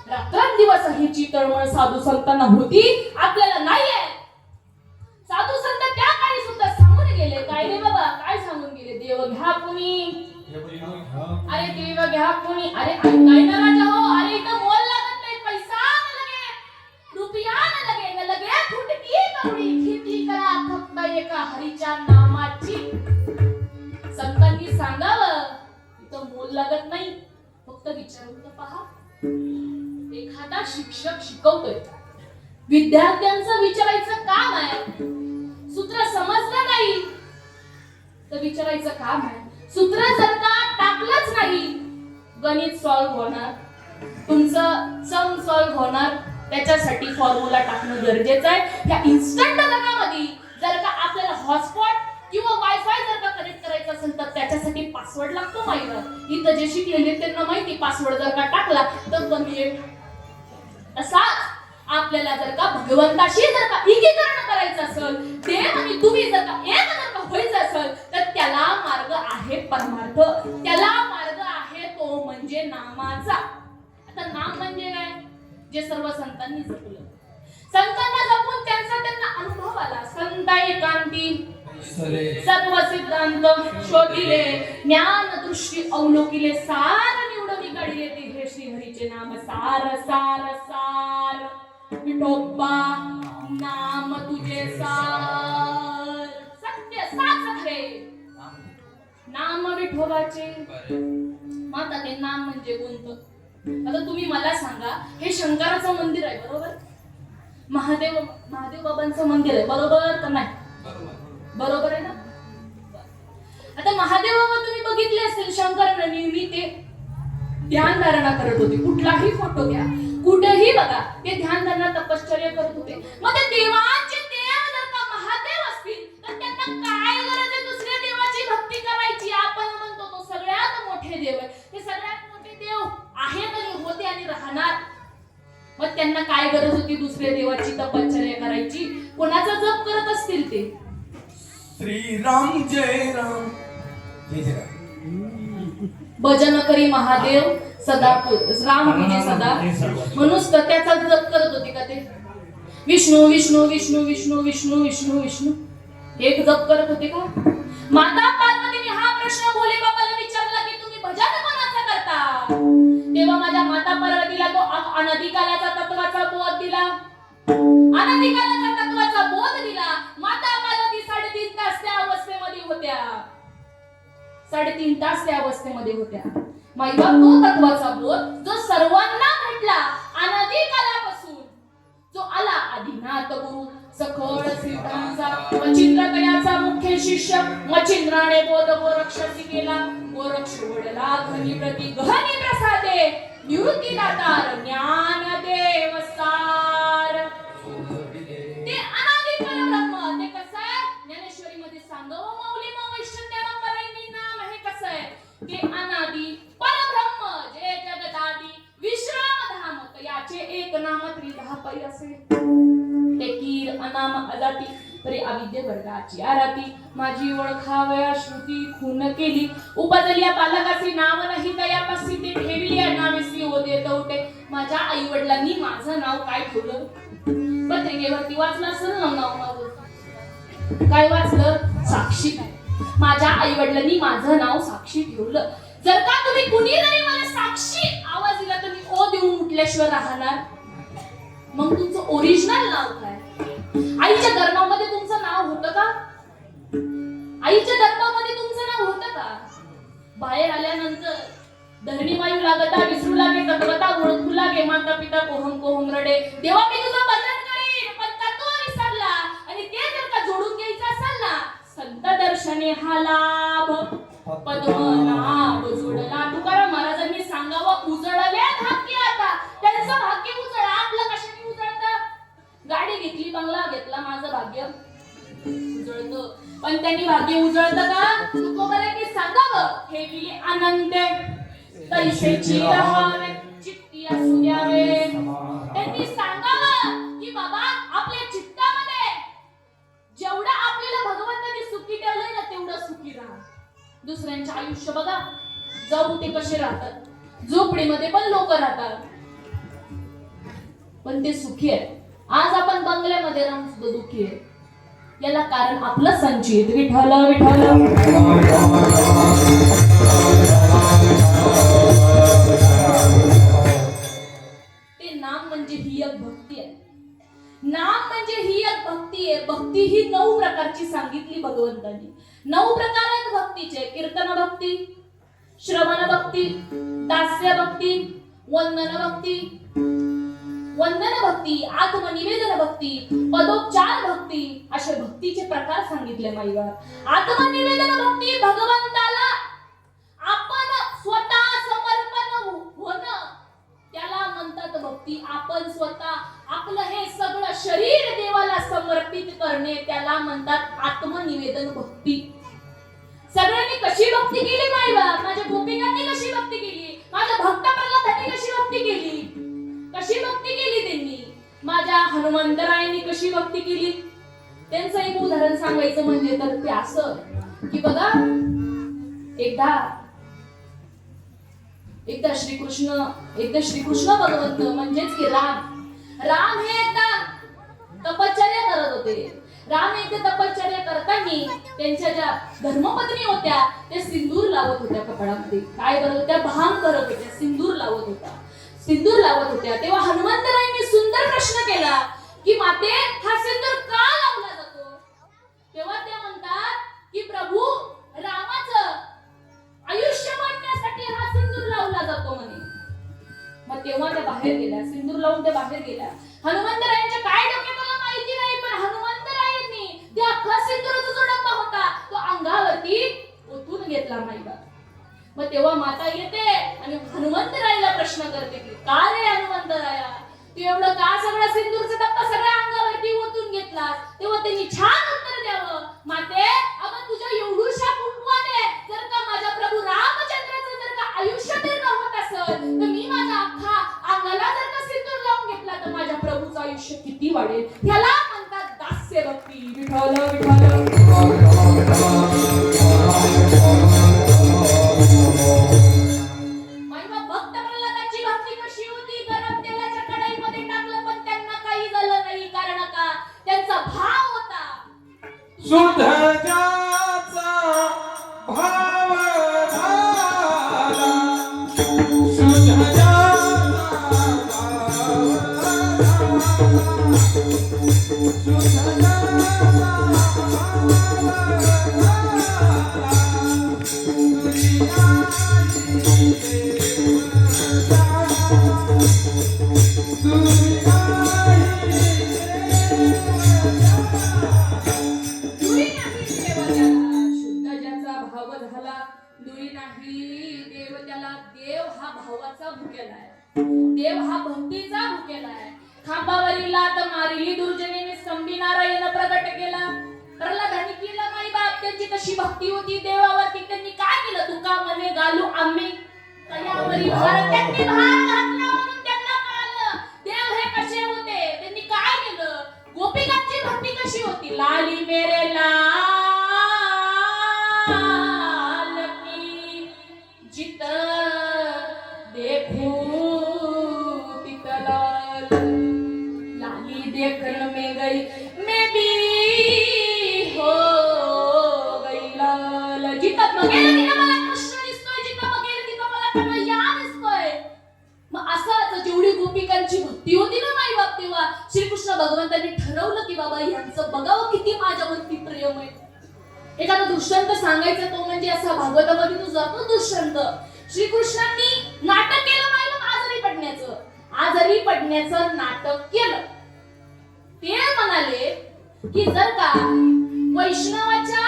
रात्रंदिवस हीची तळमळ साधू संतांना होती, आपल्याला नाहीये. साधू संत त्या काळी सुद्धा सांगून गेले. काय रे बाबा, काय सांगून गेले? देव घ्या कुणी, अरे देव घ्या कुणी. अरे काय ना राजा हो, अरे इथं मोल लागत नाही. पैसा न लगे, रुपया न लगे, न लगे फुटकी कवडी. खेती करा फक्त एका हरीच्या नामाची. संतांनी सांगावं इथं मोल बोलू लागत नाही, फक्त विचारून तर पहा. एखादा शिक्षक शिकवतोय, विद्यार्थ्यांचं विचारायचं काम आहे. सूत्र समजलं नाही तर विचारायचं काम आहे. सूत्र जर का टाकलंच नाही, गणित सॉल्व्ह होणार, तुमचं सम सॉल्व्ह होणार. त्याच्यासाठी फॉर्म्युला टाकणं गरजेचं आहे. या इन्स्टंट जगामध्ये जर का आपल्याला हॉटस्पॉट किंवा वायफाय जर का कनेक्ट करायचं असेल तर त्याच्यासाठी पासवर्ड लागतो माहिती. इथं जे शिकलेले त्यांना माहिती, पासवर्ड जर का टाकला तर कमी. तसाच आपल्याला जर का भगवंताशी जर का एकीकरण करायचं असेल, देव आणि तुम्ही जर का एक जर का व्हायचं असेल तर त्याला मार्ग आहे परमार्थ. त्याला मार्ग आहे तो म्हणजे नामाचा. आता नाम म्हणजे काय, जे सर्व संतांनी जपलं. संतांना जपून त्यांना अनुभव आला. संत एकांती सर्व सिद्धांत शोधिले, ज्ञान दृष्टी अवलोकिले, सार निवडून काढले ते हे श्रीहरीचे नाम. सार सार सार विठोबा नाम तुझे सार, सत्य साच खरे नाम विठोबाचे. माता ते नाम म्हणजे कोणतं? आता तुम्ही मला सांगा, हे शंकराचं मंदिर आहे बरोबर, महादेव बाबांचं मंदिर आहे बरोबर का नाही? बरोबर आहे ना. आता महादेव बाबा तुम्ही बघितले असेल, शंकरांना नेहमी ते ध्यान धारणा करत होते. कुठलाही फोटो घ्या, कुठेही बघा, ते ध्यान धारणा तपश्चर्या करत होते. मग ते देवांचे देव जर का महादेव असतील तर त्यांना काय गरज आहे दुसऱ्या देवाची भक्ती करायची? आपण म्हणतो तो सगळ्यात मोठे देव आहे. ते सगळ्यात मोठे देव आहेत आणि होते आणि राहणार. मग त्यांना काय गरज होती दुसऱ्या देवाची तपश्चर्या करायची? कोणाचा जप करत असतील ते? श्रीराम जय राम जय जय राम. भजन करी महादेव सदा राम विजय सदा. म्हणूनच तर त्याचा जप करत होते का ते? विष्णू विष्णू विष्णू विष्णू विष्णू विष्णू विष्णू एक जप करत होते का? माता पार्वतीने हा प्रश्न भोले बाबाला विचारला की तुम्ही भजन कोणाचं करता? तेव्हा माझ्या माता पार्वतीला तो अनादिकालाचा तत्वाचा बोध दिला. अनादिकालाचा तत्वाचा बोध दिला. माता पार्वती 3.5 तास त्या अवस्थेमध्ये होत्या. 3.5 तास त्या अवस्थेमध्ये होत्या. माईबाप तो तत्वाचा बोध जो सर्वांना भेटला अनादिकालापासून, जो आला आदिनाथ गुरु सखोड सिद्धांचा मच्छिंद्रकयाचा मुख्य शिष्य. मच्छिंद्राने बोध गोरक्षसी केला. गोरक्ष वडला घनी प्रति गहनी प्रसादे निवृत्ती दातार ज्ञान देव सार. ते अनादि परब्रह्म. ते कसं आहे? ज्ञानेश्वरी मध्ये सांगव माऊली मा वैष्णव परमी नाम हे कसं आहे? ते अनादि परब्रह्म जे जगदादी विश्राम धाम याचे एक नाम त्रिधा पै असे. ते कीर अनाम अजाती तरी अविद्य वर्गाची आराती. माझी ओळखावया श्रुती खून केली. उपजल्या बालकाचे नाव नाही तयापासी ते ठेविले नाविसी होते तवटे. माझ्या आई वडिलांनी माझं नाव काय ठेवलं? पत्रिकेवरती वाचलं असेल ना नाव माझं. काय वाचलं? साक्षी. माझ्या आई वडिलांनी माझं नाव साक्षी ठेवलं. जर का तुम्ही कुणी जरी मला साक्षी आवाज दिला तर मी ओ देऊन उठल्याशिवाय राहणार. मग तुमचं ओरिजिनल नाव काय? आईच्या धर्मामध्ये तुमचं नाव होतं का? आईच्या धर्मामध्ये तुमचं नाव होतं का? बाहेर आल्यानंतर धरणी वायू लागता विसरू लागे तत्वता ओळखू लागे माता पिता कोहम कोहम रडे. देवा मी तुझं भजन करीन पण का तो विसरला? आणि ते जर का जोडून घ्यायचं असेल ना, संत दर्शने हा लाभ पद्मनाभ जोडला. तुकाराम महाराजांनी सांगावं उजळले भाग्य. आता त्यांचं भाग्य उजळ, आपलं कशाने उजळतं? गाडी घेतली, बंगला घेतला, माझं भाग्य उजळतं. पण त्यांनी भाग्य उजळतं का? तुकोबारांनी सांगावं हे गेले अनंत तैसेची रहावे चित्ती असू द्यावे. त्यांनी सांगावं की बाबा आपल्या चित्तामध्ये जेवढं आपल्याला भगवंताने सुखी ठेवलंय ना तेवढं सुखी राहा. दुसऱ्यांचे आयुष्य बघा जाऊन ते कसे राहतात. झोपडीमध्ये पण लोक राहतात पण ते सुखी आहे. आज आपण बंगल्यामध्ये राहून सुद्धा दुःखी आहे. याला कारण आपलं संचित विठ्ठल विठ्ठल. ते नाम म्हणजे ही एक भक्ती आहे. नाम म्हणजे ही एक भक्ती आहे. भक्ती ही 9 प्रकारची सांगितली भगवंतांनी. 9 प्रकार आहेत भक्तीचे. कीर्तन भक्ती, श्रवण भक्ती, दास्य भक्ती, वंदन भक्ती, आत्मनिवेदन भक्ती, पदोपचार भक्ती असे भक्तीचे प्रकार सांगितले माईबा. आत्मनिवेदन भक्ती भगवंताला आपण स्वतः समर्पण होणं त्याला म्हणतात भक्ती. आपण स्वतः आपलं हे सगळं शरीर देवाला समर्पित करणे त्याला म्हणतात आत्मनिवेदन भक्ती. सगळ्यांनी कशी भक्ती केली माईबा? माझ्या गोपिकांनी कशी भक्ती केली? माझ्या भक्त प्रल्हादांनी कशी भक्ती केली? कशी भक्ती केली त्यांनी? माझ्या हनुमंतरायांनी कशी भक्ती केली? त्यांचं एक उदाहरण सांगायचं म्हणजे तर ते असं की बघा, एकदा श्रीकृष्ण भगवंत म्हणजेच की राम हे एकदा तपश्चर्या करत होते. राम एकदा तपश्चर्या करताना त्यांच्या ज्या धर्मपत्नी होत्या त्या सिंदूर लावत होत्या कपाळामध्ये. काय करत होत्या? भांग करत होत्या, सिंदूर लावत होत्या. तेव्हा हनुमंतरायांनी सुंदर प्रश्न केला की माते, हा सिंदूर का लावला जातो? तेव्हा ते म्हणतात की प्रभू रामाचं आयुष्य वाढण्यासाठी हा सिंदूर लावला जातो म्हणे. मग तेव्हा त्या बाहेर गेल्या, सिंदूर लावून त्या बाहेर गेल्या. हनुमंतरायांच्या काय डोक्यात मला माहिती नाही, पण हनुमंतरायांनी त्या अख्खा सिंदूराचा जो डब्बा होता तो अंगावरती ओतून घेतला माईबा. मग तेव्हा माता येते आणि हनुमंतरायाला प्रश्न करते की का रे हनुमंतराया, तू एवढं का सगळा सिंदूरचा डब्बा सगळ्या अंगावरती ओतून घेतला? तेव्हा त्यांनी छान उत्तर द्यावं, माते अगं तुझ्या एवढूशा कुंकवाने जर का माझ्या प्रभू रामचंद्राचं जर का आयुष्य दीर्घ होत असेल तर मी माझ्या अख्खा अंगाला जर का सिंदूर लावून घेतला तर माझ्या प्रभूचं आयुष्य किती वाढेल. ह्याला म्हणतात दास्य भक्ती. विठ्ठल भक्त प्रल्हादाची भक्ती कशी होती? गरम तेलाच्या कढईमध्ये टाकलं पण त्यांना काही झालं नाही. कारण का? त्यांचा भाव होता शुद्ध ज्याचा भाव झाला, शुद्ध ज्याचा देव हा भावाचा भुकेला आहे. देव हा भक्तीचा भुकेला आहे. खांबावरील लात मारिली दुर्जनीने स्तंभी नारायण प्रगट केला. प्रल्हादांनी केलं माई बाप. त्यांची तशी भक्ती होती देवावरती. त्यांनी काय केलं? तुका म्हणे घालू आम्ही तयावरी भार. त्यांनी भार घातला म्हणून त्यांना कळलं देव हे कसे होते. त्यांनी काय केलं? गोपिकांची भक्ती कशी होती? लाली मेरे लाल की जित देखूं तित लाल, लाली देखने में गई मैं भी हो गई लाल. जिथं बघेल तिथं मला कृष्ण दिसतोय, जिथं बघेल तिथं मला कन्हैया दिसतोय. मग असं जेवढी गोपिकांची भक्ती होती ना माई बाप, तेव्हा श्रीकृष्ण भगवंतांनी ठरवलं की बाबा यांचं बघावं किती माझ्यावरती प्रेम आहे. एखादा दृष्टांत सांगायचा तो म्हणजे असा भागवतामध्ये तो जातो दृष्टांत. श्रीकृष्णांनी नाटक केलं माहिती आजारी पडण्याचं नाटक केलं. ते म्हणाले की जर का वैष्णवाच्या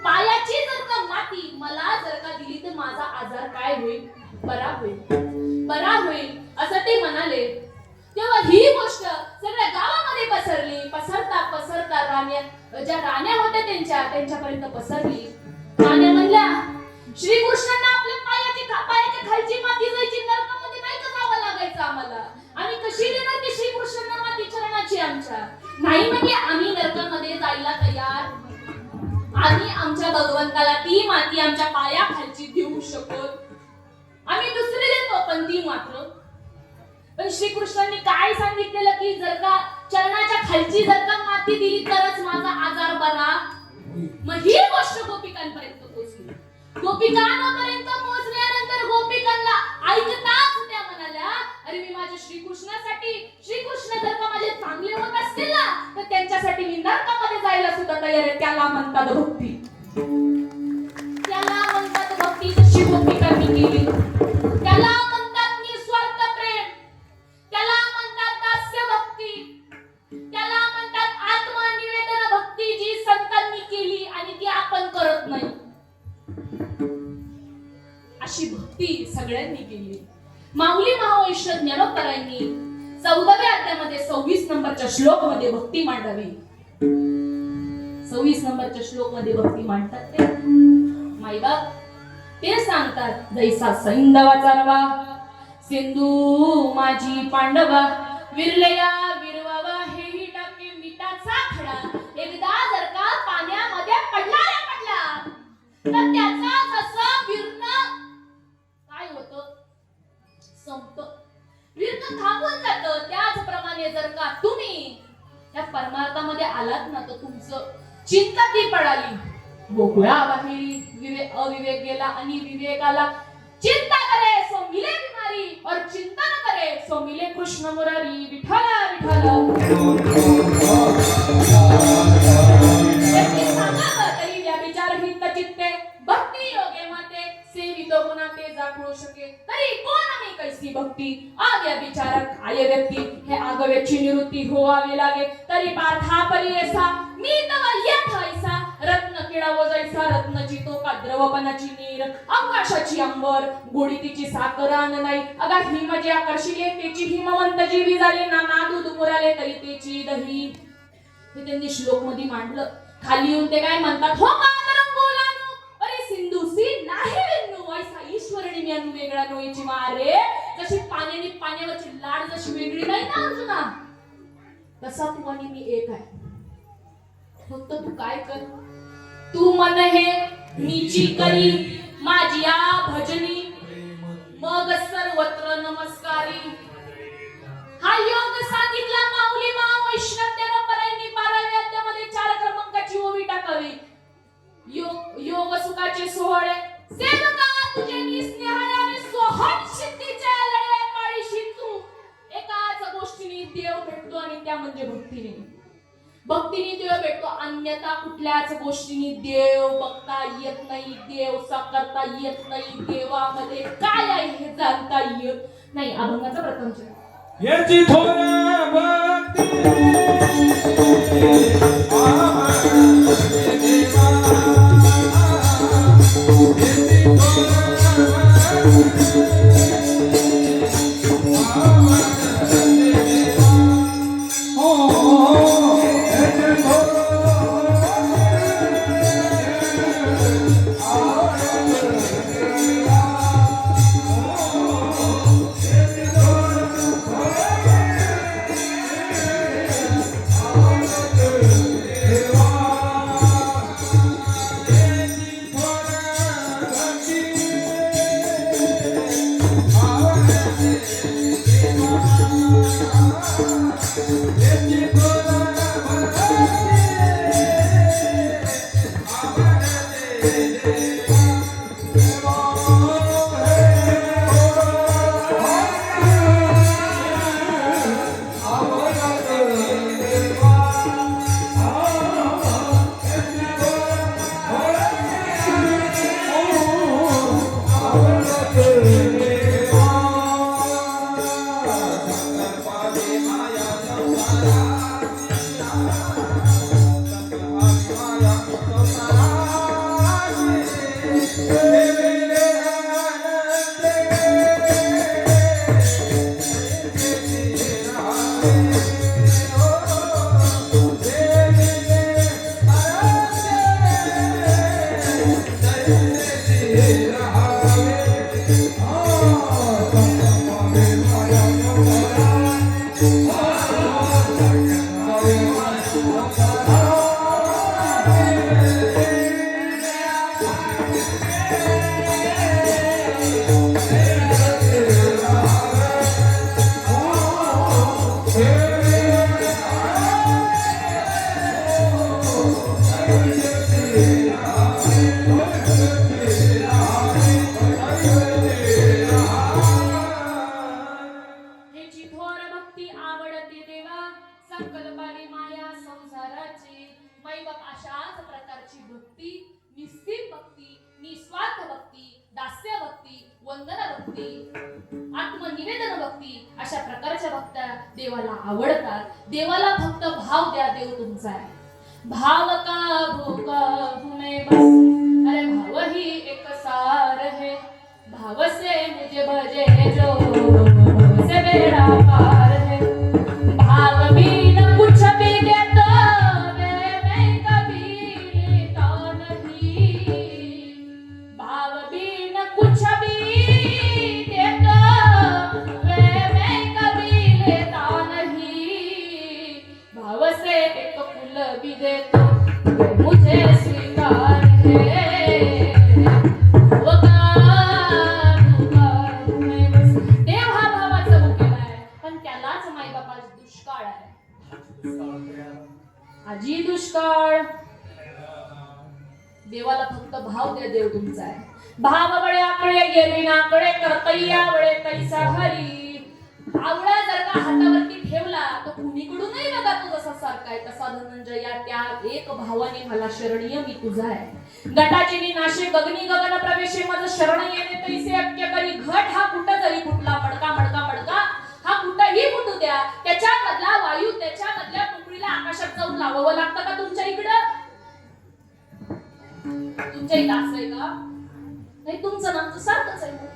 पायाची जर का माती मला जर का दिली तर माझा आजार काय होईल? बरा होईल असं ते म्हणाले. तेव्हा ही गोष्ट सगळ्या गावामध्ये पसरली. पसरता ज्या राण्या होत्या त्यांच्यापर्यंत पसरली. राण्या म्हणल्या श्रीकृष्णांना आपल्या पायाच्या खालची माती जायची, नरकामध्ये नाही का जावं लागायचं आम्हाला? आम्ही कशी देणार ती श्रीकृष्णांना माती चरणाची आमच्या? नाही म्हणजे आम्ही नरकामध्ये जायला तयार. आम्ही आमच्या भगवंताला ती माती आमच्या पायाखालची देऊ शकतो. आम्ही दुसरी देतो पण ती मात्र. पण श्रीकृष्णांनी काय सांगितलेलं की जर का चरणाच्या खालची जर का माती दिली तरच माझा आजार बरा. मग ही गोष्ट गोपिकांपर्यंत पोहोचली. गोपिकांपर्यंत पोहोचल्यानंतर गोपिकांना ऐकताच त्या म्हणाल्या, अरे मी माझ्या श्रीकृष्ण जर का माझे चांगले होत असतील ना तर त्यांच्यासाठी मी नरकामध्ये जायला सुद्धा तयार आहे. त्याला म्हणतात भक्ती. त्याला म्हणतात भक्ती. सगळ्यांनी केली. माऊली महावैष्णव ज्ञानोबरायांनी 14व्या अध्यायामध्ये 26 नंबरच्या श्लोक मध्ये भक्ती मांडावी. 26 नंबरच्या श्लोक मध्ये भक्ती मांडतात ते माईबाप ते सांगतात, जैसा सैंधवाचा रवा सिंधू माझी पांडवा विरलया विरवावा हेही टाके मिठाचा खडा. एकदा जर का पाण्यामध्ये पडला तर त्याचा जसं विरणं काय होतं संपतं, विरणं थांबून जातं. त्याचप्रमाणे जर का तुम्ही त्या परमार्थामध्ये आलात ना तर तुमचं चिंता ती पडाली. गोकुळा बाहेरी अविवेक गेला आणि विवेक आला. चिंता करे सो मिले बिमारी और चिंता न करे सो मिले कृष्ण मुरारी. विठ्ठला विठ्ठला तरी व्याविचारहित चित्ते भक्ती योगे माते सेवितो गुणा ते जाखू शके. तरी कोण आम्ही कैसी भक्ती आग्या विचार काय व्यक्ती हे आगव्याची निवृत्ती होवावी लागे. तरी पार्था परियसा मी तव यथ ऐसा रत्न किडावो जैसा रत्नची तो का द्रवपणाची नीर आकाशाची अंबर गोडी तिची साकरान नाही. अगा हिम जे आकर्षिले त्याची हिमवंत जीवी झाले ना दूध मुराले तरी त्याची दही. हे त्यांनी श्लोक मध्ये मांडलं. खाली येऊन ते काय म्हणतात, हो कातरंगोलानु अरे सिंधुसी नाही वेन्नू ऐसा ईश्वरणी मी अनु वेगळा नोईची मारे. जशी पाण्याने पाण्यावरची लाड जशी वेगळी नाही ना अर्जुना तसा तू आणि मी एक आहे. फक्त तू काय कर, तू मन हे मीची करी माझी या भजनी मग सर्वत्र नमस्कारी. हा योग सांगितला माऊली महावैष्णव ज्ञानोबरायांनी 12व्या अध्यायामध्ये 4 क्रमांकाची ओवी टाकावी. योग सुखाचे सोहळे सेवका तुझे निस्नेहाने सोहम सिद्धीच्या लढे पाळीशी तू. एकाच गोष्टीने देव भेटतो आणि त्या म्हणजे भक्तीने. भक्तीने देव भेटतो, अन्यथा कुठल्याच गोष्टीने देव बघता येत नाही, देव साकारता येत नाही, देवामध्ये काय आहे हे जाणता येत नाही. अभंगाचा प्रथम चरण याची थोर भक्ती आत्मनिवेदन भक्ती अशा प्रकारच्या भक्त्या देवाला आवडतात. देवाला फक्त भाव द्या, देव तुमचा आहे. भाव का भूका हमें बस, अरे भाव ही एक सार है. भाव से मुझे भजे जो भाव से बेड़ा पार है भाव भी न कुछ भी देता मैं कभी लेता नहीं भाव भी न कुछ भी देता मैं कभी लेता नहीं भाव से एक फूल भी देता मुझे स्वीकार है देव हा भावाचा मुकेला आहे पण त्यालाच माईबापाचा दुष्काळ आहे आजी दुष्काळ देवाला फक्त भाव द्या देव तुमचा आहे भाव बळे आकडे गेली नाकडे कर्तय्या बळे तैसा हरी आवळा जर का हातावरती ठेवला तर कुणीकडूनही बघा तू जसा सारखाय तसा धनंजया त्या एक भावाने मला शरणीय मी तुझा आहे गटाची नाशे गगनी गगन प्रवेशे माझं शरण येणे तैसे अक्य करी घट हा कुठं जरी फुटला मडका मडका मडका हा कुठंही फुटू द्या त्याच्या मधला वायू त्याच्या मधल्या पुंगळीला आकाशात जाऊन लावावं लागतं का तुमच्या इकडं तुमच्या इथं असं आहे का नाही तुमचं नामचं सारखंच आहे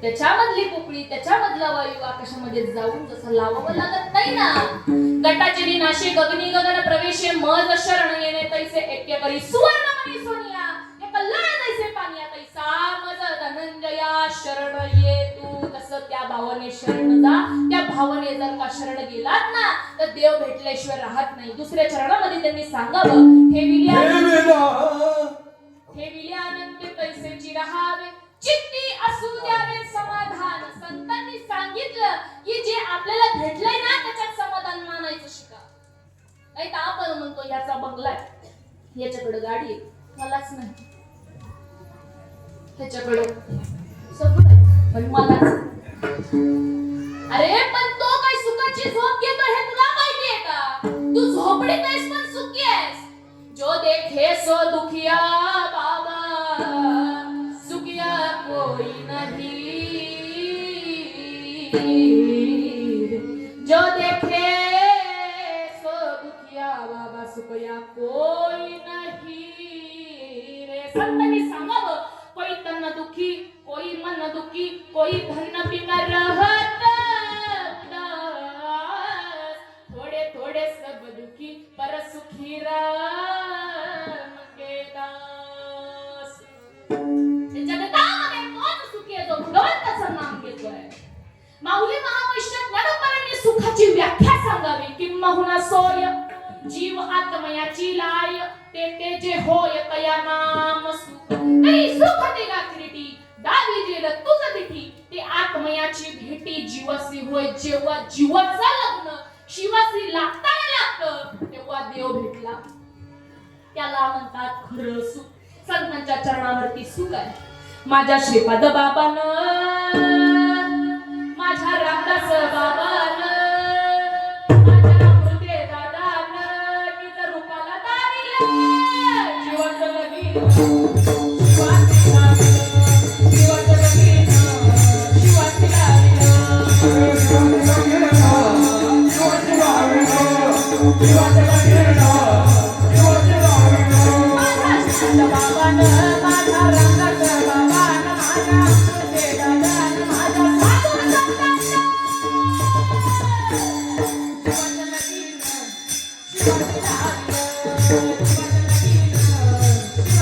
त्याच्यामधली पोकळी त्याच्यामधला वायू आकाशामध्ये जाऊन जसं लावावं लागत नाही ना गटाची नाशे गगनी गगन प्रवेशे मज शरण येणे तैसे ऐक्य करी सुवर्णमणी सोनिया हे कल्याण तैसे पानिया तैसा मज धनंजया शरण ये तू तसं त्या भावाने शरण जा त्या भावाने जर का शरण गेलात ना तर देव भेटल्याशिवाय राहत नाही दुसऱ्या चरणामध्ये त्यांनी सांगावं ठेविल्या अनंत तैसेची राहावे चित्ती असू द्यावे समाधान संतांनी सांगितलं की जे आपल्याला भेटलंय ना त्याच्यात समाधान मानायचं शिका नाही तर आपण म्हणतो याचा बंगला आहे याच्याकडे गाडी आहे मलाच नाही त्याच्याकडे सगळं आहे पण मलाच अरे पण तो काही सुखाची झोप घेतो हे तुला माहितीये का तू झोपडीत आहेस पण सुखी आहेस जो देखे सो दुखिया बाबा कोई नहीं जो देखे सो दुखिया बाबा सुखिया कोई नहीं रे संतांनी सांगावं कोई तन दुखी कोई मन दुखी कोई धन बिना रहत थोड़े थोड़े सब दुखी पर सुखी राम के दास जगतामध्ये कोण सुखी आहे जो भगवंताचं नाम घेतोय माऊली महावैष्णव ज्ञानोबांनी सुखाची व्याख्या सांगावी किंबहुना सोय जीव आत्मयाची लाय ते जे होय तया नाम सुख तरी सुख दिला किरीटी दावी दिल तुझ दिठी ते आत्मयाची भेटी जीवासी होय जेव्हा जीवाचा लग्न शिवासी लागताना लागतं तेव्हा देव भेटला त्याला म्हणतात खरं सुख संतांच्या चरणावरती सुख आहे माझ्या श्रीपाद बाबानं माझ्या रामदास बाबानं माझ्या अमृते दादानं तिचं रूपाला दारिलं जीवाचं लगीन शिवाची लाविलं जीवाचं लगीन शिवाची लाविलं बाबानं माझ्या रंगाचं बाबानं माझ्या अमृते दादानं माझ्या साधू संतांनं जीवाचं लगीन शिवाची लाविलं शिवाची लाविलं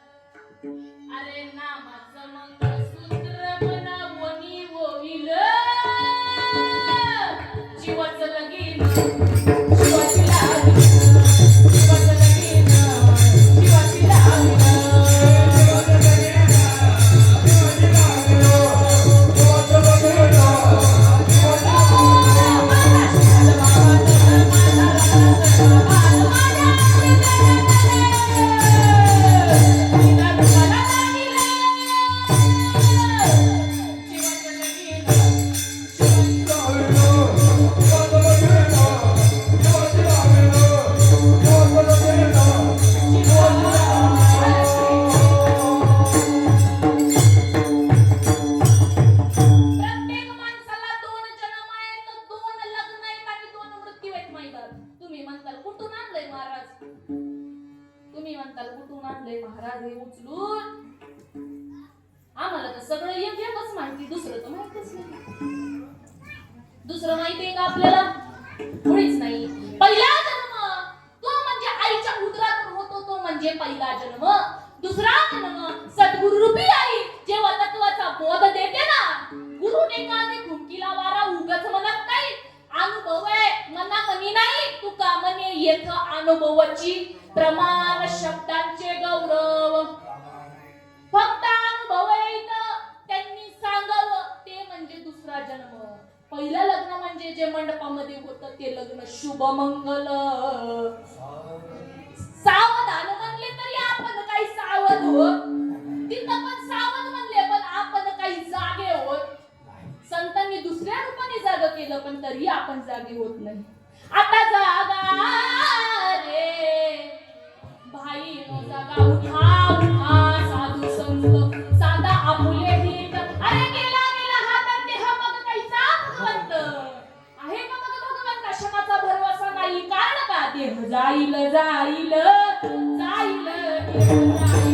अरे नामाचं मंगळसूत्र बनावणी होईल जीवाचं लगीन शिवाची लाविलं जीवाचं लगीन शिवाची लाविलं बाकी दुसरं तर माहितच नाही. दुसरं माहितीये का आपल्याला? मुळीच नाही. पहिला जन्म तो म्हणजे आईच्या उदरातून होतो, तो म्हणजे पहिला जन्म. दुसरा जन्म सद्गुरु रूपी आई जेव्हा तत्वाचा बोध देते ना, गुरु टेकाने घुमकीला वारा उगच म्हणत नाही. अनुभव आहे मना मनी नाही, तू का म्हणे येथ अनुभवाची प्रमाण शब्दांचे गौरव. फक्त अनुभव येत त्यांनी सांगावं ते म्हणजे दुसरा जन्म. पहिलं लग्न म्हणजे जे मंडपामध्ये होतं ते लग्न शुभ मंगल. सावधान म्हणले तरी आपण काही सावध होत, तिथं पण सावध म्हणले पण आपण काही जागे होत. संतांनी दुसऱ्या रूपाने जाग केलं पण तरी आपण जागे होत नाही. आता जागा रे भाई नो जागा, उठा उठा साधू संत साधा आपुले हित. अरे गेला गेला हा तर देह मग कैसा भगवंत आहे का मग भगवंत? क्षणाचा भरवसा नाही, कारण का देह जाईल जाईल जाईल देह जाईल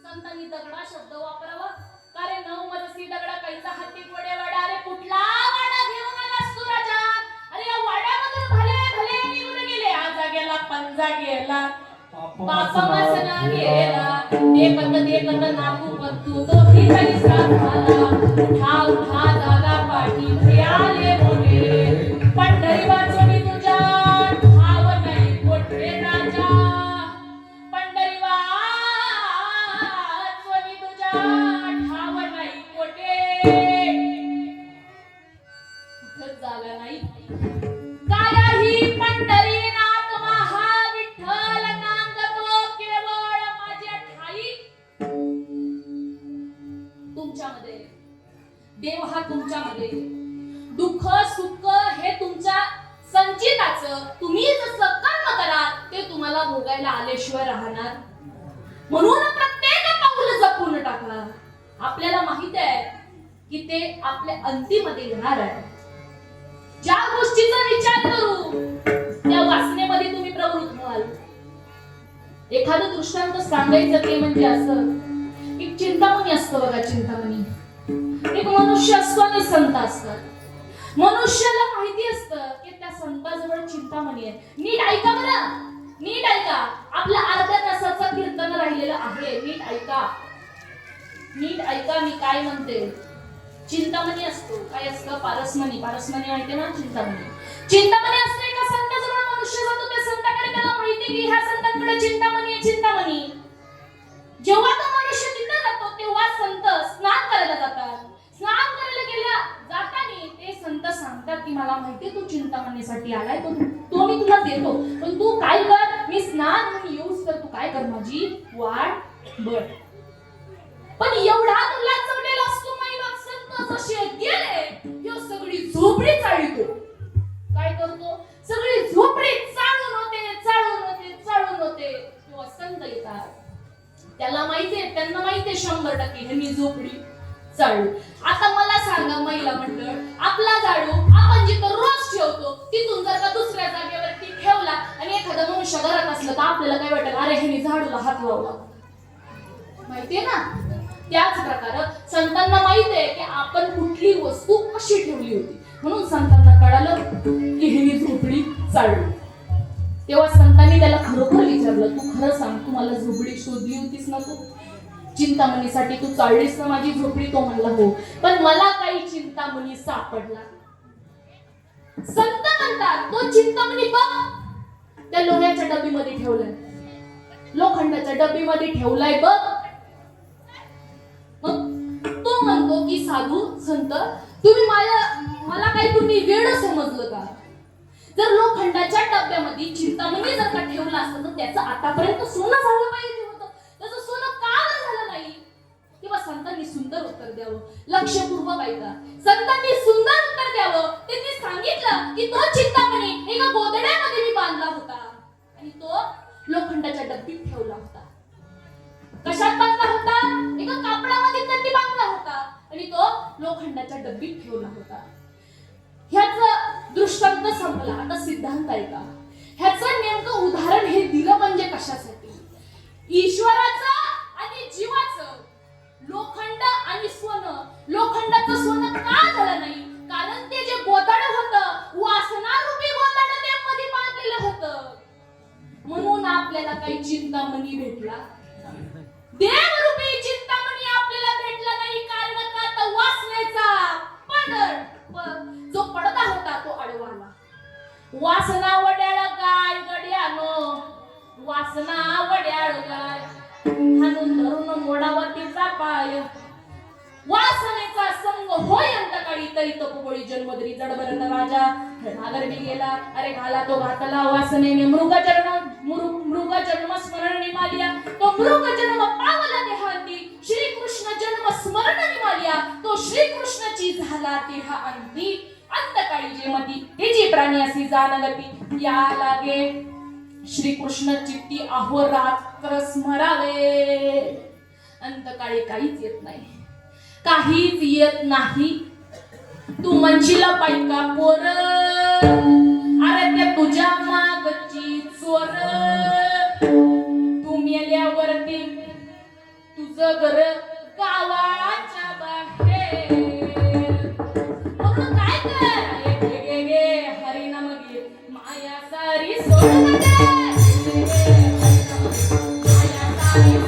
संतांनी दगडा शब्द वापरावा. कारण नऊ मजसी दगडा कैसा हत्ती गोडे वाडा. अरे कुठला वाडा घेऊन आलास तू राजा? अरे या वाड्यामधून भले भले निघून गेले. आजा गेला पंजा गेला बापा मसना गेला. देखत नाकू पत्तू तो फिरायला झाला. उठा उठा दादा पाठी आले मोठे. पंढरी वाचोनी तुझ्या ठाव नाही कोठे राजा. पंढरी वाचोनी तुझ्या ठाव नाही कोठे. कुठंच जागा नाही. काय ही पंढरीनाथ महाविठ्ठल नांदतो केवळ माझ्या ठाई. तुमच्यामध्ये देव हा तुमच्यामध्ये. दुःख सुख हे तुमच्या संचिताचं तुम्ही जसं कर्म कराल ते तुम्हाला भोगायला आल्याशिवाय राहणार. म्हणून प्रत्येक पाऊल जपून टाका. आपल्याला माहित आहे की ते आपल्या अंतीमध्ये येणार आहे. ज्या गोष्टीचा विचार करू त्या वासनेमध्ये तुम्ही प्रवृत्त व्हाल. एखादं दृष्टांत सांगायचं ते म्हणजे असं, एक चिंतामणी असतं बघा. चिंतामणी एक मनुष्य असतो आणि संत असतात. मनुष्याला माहिती असतं की त्या संताजवळ चिंतामणी आहे. नीट ऐका बरं, नीट ऐका. आपल्या अर्ध्या तासाचं कीर्तन राहिलेलं आहे. नीट ऐका, नीट ऐका मी काय म्हणते. चिंतामणी असतो. काय असतं? पारसमणी. पारसमणी माहिती ना? चिंतामणी. चिंतामणी असते. एका संताजवळ मनुष्य जातो. त्या संताकडे त्याला माहिती की ह्या संतांकडे चिंतामणी आहे. चिंतामणी. जेव्हा तो मनुष्य तिथे जातो तेव्हा संत स्नान करायला जातात. स्नान करायला गेल्या जाताना ते संत सांगतात की मला माहिती तू चिंतामणीसाठी आलाय, तो मी तुला देतो, पण तू काय कर, मी स्नान म्हणून येऊस तर तू काय कर, माझी वाट बघ. पण एवढा तुला चढलेला असतो महिला संत जसे गेले ह्यो सगळी झोपडी चाळीतो. काय करतो? सगळी झोपडी चाळून होते, चाळून होते, चाळून होते. तेव्हा संत येतात. त्याला माहितीये, त्यांना माहितीये 100% हे मी झोपडी चाळू. आता मला सांगा महिला मंडळ, आपला झाडू आपण जिथं रोज ठेवतो तिथून जर का दुसऱ्या जागेवरती ठेवला आणि एखादा मनुष्य घरात असलं तर आपल्याला काय वाटेल, अरे ह्याने झाडूला हात लावला, माहितीये ना. त्याच प्रकारे संतांना माहित आहे की आपण कुठली वस्तू कशी ठेवली होती, म्हणून संतांना कळालं की हिने झोपडी चालली. तेव्हा संतांनी त्याला खरोखर विचारलं, तू खरं सांग, तू मला झोपडी शोधली होतीस ना, तू चिंतामणीसाठी तू चाललीस ना माझी झोपडी? तो म्हणला हो, पण मला काही चिंतामणी सापडला. संत म्हणतात तो चिंतामणी बघ त्या लोण्याच्या डबीमध्ये ठेवलाय, लोखंडाच्या डबीमध्ये ठेवलाय बघ. मग तो म्हणतो की साधू संत, तुम्ही मला काही तुम्ही वेळ समजलं का? जर लोखंडाच्या डब्यामध्ये चिंतामणी जर का ठेवला असतं तर त्याचं आतापर्यंत सोनं झालं पाहिजे होतं, त्याचं सोनं का झालं नाही? किंवा संतांनी सुंदर उत्तर द्यावं, लक्षपूर्वक ऐका. संतांनी सुंदर उत्तर द्यावं. त्यांनी सांगितलं की तो चिंतामणी एका गोदड्यामध्ये मी बांधला होता आणि तो लोखंडाच्या डब्बीत ठेवला होता. कशात बांधला होता? एका कापडामध्ये त्यांनी बांधला होता आणि तो लोखंडाच्या डब्बीत ठेवला होता. ह्याचं दृष्टांत संपला. आता सिद्धांत ऐका. ह्याचं नेमकं उदाहरण हे दिलं म्हणजे कशासाठी? ईश्वराचं आणि जीवाचं, लोखंड आणि सोनं. लोखंडाचं सोनं का झालं नाही? कारण ते जे गोदड होतं, वासनारूपी गोदड ते मध्ये बांधलेलं होतं, म्हणून आपल्याला काही चिंतामणी भेटला. देवरूपी चिंतामणी आपल्याला भेटला नाही. कारण का? तर वासनेचा जो पडदा होता तो अडवाला. वासना वड्याळ गाय गड्यानो, वासना वड्याळ गाय हाणून धरून मोडावतीचा पाय. वासनेचा संग होय अंतकाळी, तरी तपोबळी जन्मदरी जडभरत राजा नागरवी गेला. अरे घाला तो घातला वासनेने मृग जन्म स्मरण निमालिया. तो मृग जन्म पावला देहांती, श्रीकृष्ण जन्म स्मरण निमालिया. तो श्रीकृष्णाची झाला देहा अंती. अंतकाळी जे मती ते जे प्राणी असी जानगती. या लागे श्रीकृष्ण चित्ती अहोरात्र स्मरावे. अंतकाळी काहीच येत नाही, काहीच येत नाही. तू म्हणशील बायका पोर, अरे ते तुझ्या मागची चोर. तू मेल्यावरती तुझं घर गावाच्या बाहेर. म्हणून काय कर, गे हरिनाम घे, माया सारी सोड दे. माया सारी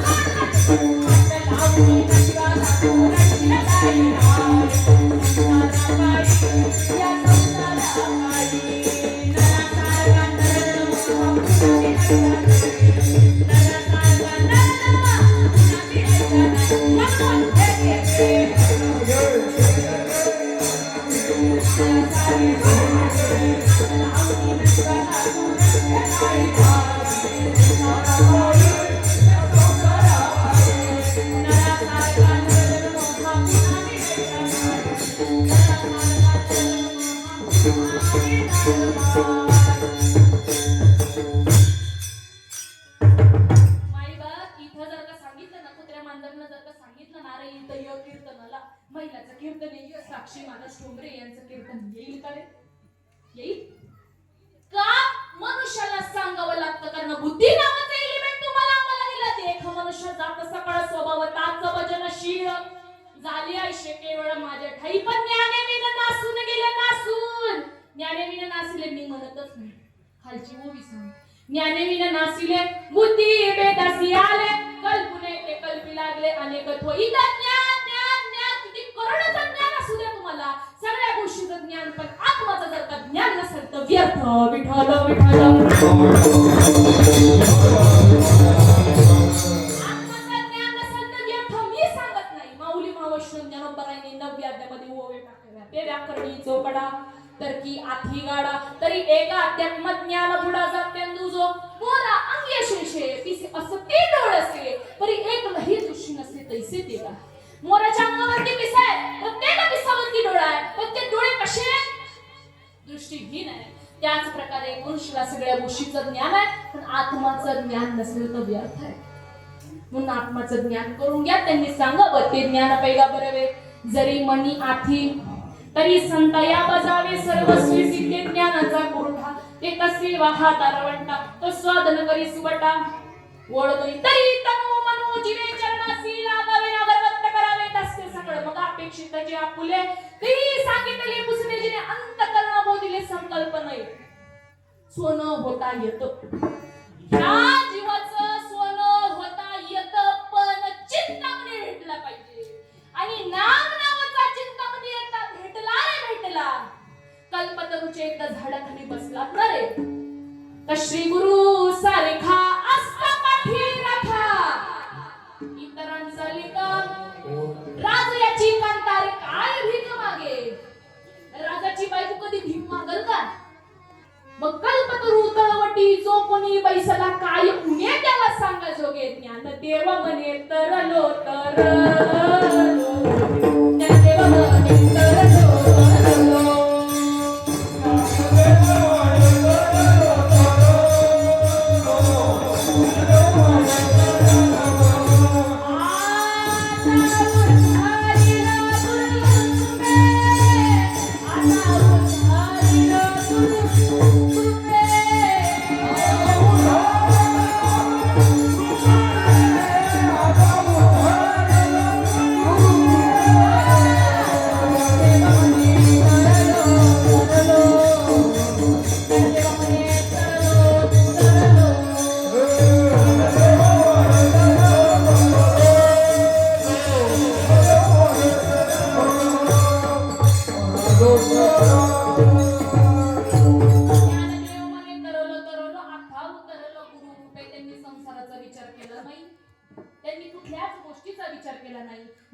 महिलाचं कीर्तन येईल, साक्षी महाराज ठोंबरे यांचं कीर्तन येईल का रे? येईल का? मनुष्याला सांगावं लागतं, कारण बुद्धी नावाचं एलिमेंट तुम्हाला आम्हाला दिलं. देख मनुष्य जात सकाळ स्वभाव ताच भजनशील झाली आयशे केवळ माझ्या ठाई. पण ज्ञानेविन नासून गेले, नासून. ज्ञानेविन नासिले मी म्हणतच नाही, खालची ओवी सांग. ज्ञानेविन नासिले बुद्धी बेदासी आले, कल्पुने ते कल्पी लागले अनेक थोई. ज्ञान किती करोडचं ज्ञान असू द्या तुम्हाला, सगळ्या गोष्टीचं ज्ञान, पण आत्माचं जर का ज्ञान नसेल तर व्यर्थ. विठ्ठल विठ्ठल. आत्माचं ज्ञान नसेल तर व्यर्थ. मी सांगत नाही, माऊली महावैष्णव ज्ञानोबरायांनी 9व्या अध्यायामध्ये ओवे टाकले. ते व्याकरणी चौकडा तर की आठी गाडा, तरी एका अध्यात्म ज्ञान बुडा जात्यांदू जो मोरा अंगे शेषे पिसे असं ते डोळसे, परी एक लही दृष्टी नसते तैसे ते का. मोराच्या अंगावरती पिस आहे, प्रत्येक पिसावरती डोळा आहे, पण ते डोळे कसे दृष्टीहीन आहे. त्याच प्रकारे मनुष्याला सगळ्या गोष्टीचं ज्ञान आहे, पण आत्माचं ज्ञान नसेल तर व्यर्थ आहे. म्हणून आत्माचं ज्ञान करून घ्या. त्यांनी सांगावं ते ज्ञान पैगा बरवे, जरी मनी आठी तरी संतया बजावे सर्वस्वी सिद्धे ज्ञानाचा कोठा. ते कसे वाहा दारवंटा तो स्वादन करी सुबटा ओळखली तरी तनु मनो जीवे चरणासी लागावे अगरवत्त करावे तसे सगळं मग अपेक्षित जे आपुले ते सांगितले पुसणे जिने अंत करणं बोधिले संकल्प नाही सोनं होता येत ह्या जीवाचं सोनं होता येत पण चिंतामणी भेटला पाहिजे आणि नाम नावाचा चिंतामणी येता भेटला कल्पतरूचे एकदा झाडाखाली बसला ना रे तर श्री गुरु सारेखा असता पाठी राखा इतरांचा लिंग राज याची कांतारे काय भीक मागे राजाची बायको कधी भीक मागल का मग कल्पतरू तळवटी जो कोणी बैसला काय उणे त्याला सांगा जोगे ज्ञान देव म्हणे तरलो तरलो ज्ञान देव म्हणे तरलो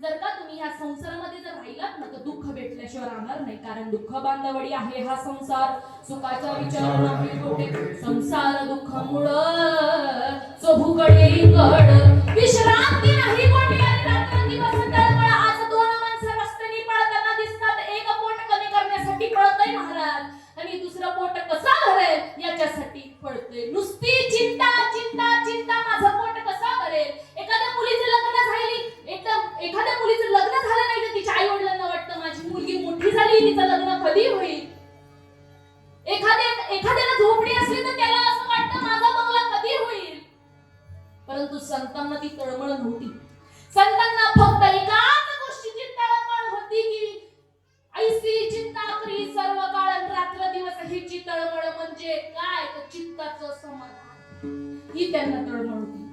जर का तुम्ही ह्या संसारामध्ये जर राहिलात ना तर दुःख भेटल्याशिवाय राहणार नाही कारण दुःख बांधवडी आहे हा संसार सुखाचा विचार नाही कोठे संसार दुःख मुळ जो भुगडे गड विश्रांती नाही कोठे आणि रात्रंदिवस तळमळ आज दोन माणसं रस्त्याने पळताना दिसतात एक पोट कमी करण्यासाठी पळतय महाराज आणि दुसरं पोट कसा भरेल याच्यासाठी पळतोय नुसती चिंता चिंता चिंता माझं पोट कसा भरेल एखाद्या मुलीचं लग्न झाली एखाद्या मुलीचं लग्न झालं नाही तर तिच्या आई वडिलांना वाटतं माझी मुलगी मोठी झाली तिचं लग्न कधी होईल एखाद्याला झोपडी असली तर त्याला असं वाटतं माझा बंगला कधी होईल परंतु संतांना ती तळमळ नव्हती संतांना फक्त एकाच गोष्टीची तळमळ होती की ऐसी चिंता करी सर्व काळ रात्र दिवस ही तळमळ म्हणजे काय तर चित्ताचं समाधान ही त्यांना तळमळ होती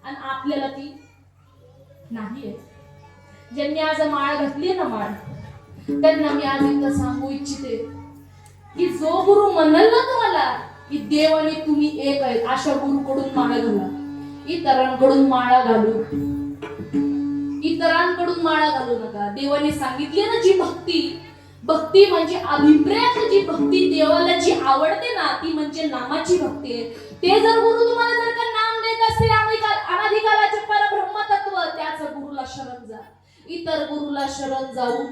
आणि आपल्याला ती नाहीये ज्यांनी आज माळ घातली ना माळ त्यांना मी आज इथं सांगू इच्छिते की जो गुरु म्हणाल ना तुम्हाला की देव आणि तुम्ही एक आहेत अशा गुरुकडून माळा घाला इतरांकडून माळा घालू नका देवाने सांगितली ना जी भक्ती म्हणजे अभिप्रेत जी भक्ती देवाला जी आवडते ना ती म्हणजे नामाची भक्ती आहे ते जर गुरु तुम्हाला जर का नाम देत असतील अनाधिकालाचे परब्रह्म तत्व त्याच गुरुला शरण जा इतर गुरुला शरण जाऊ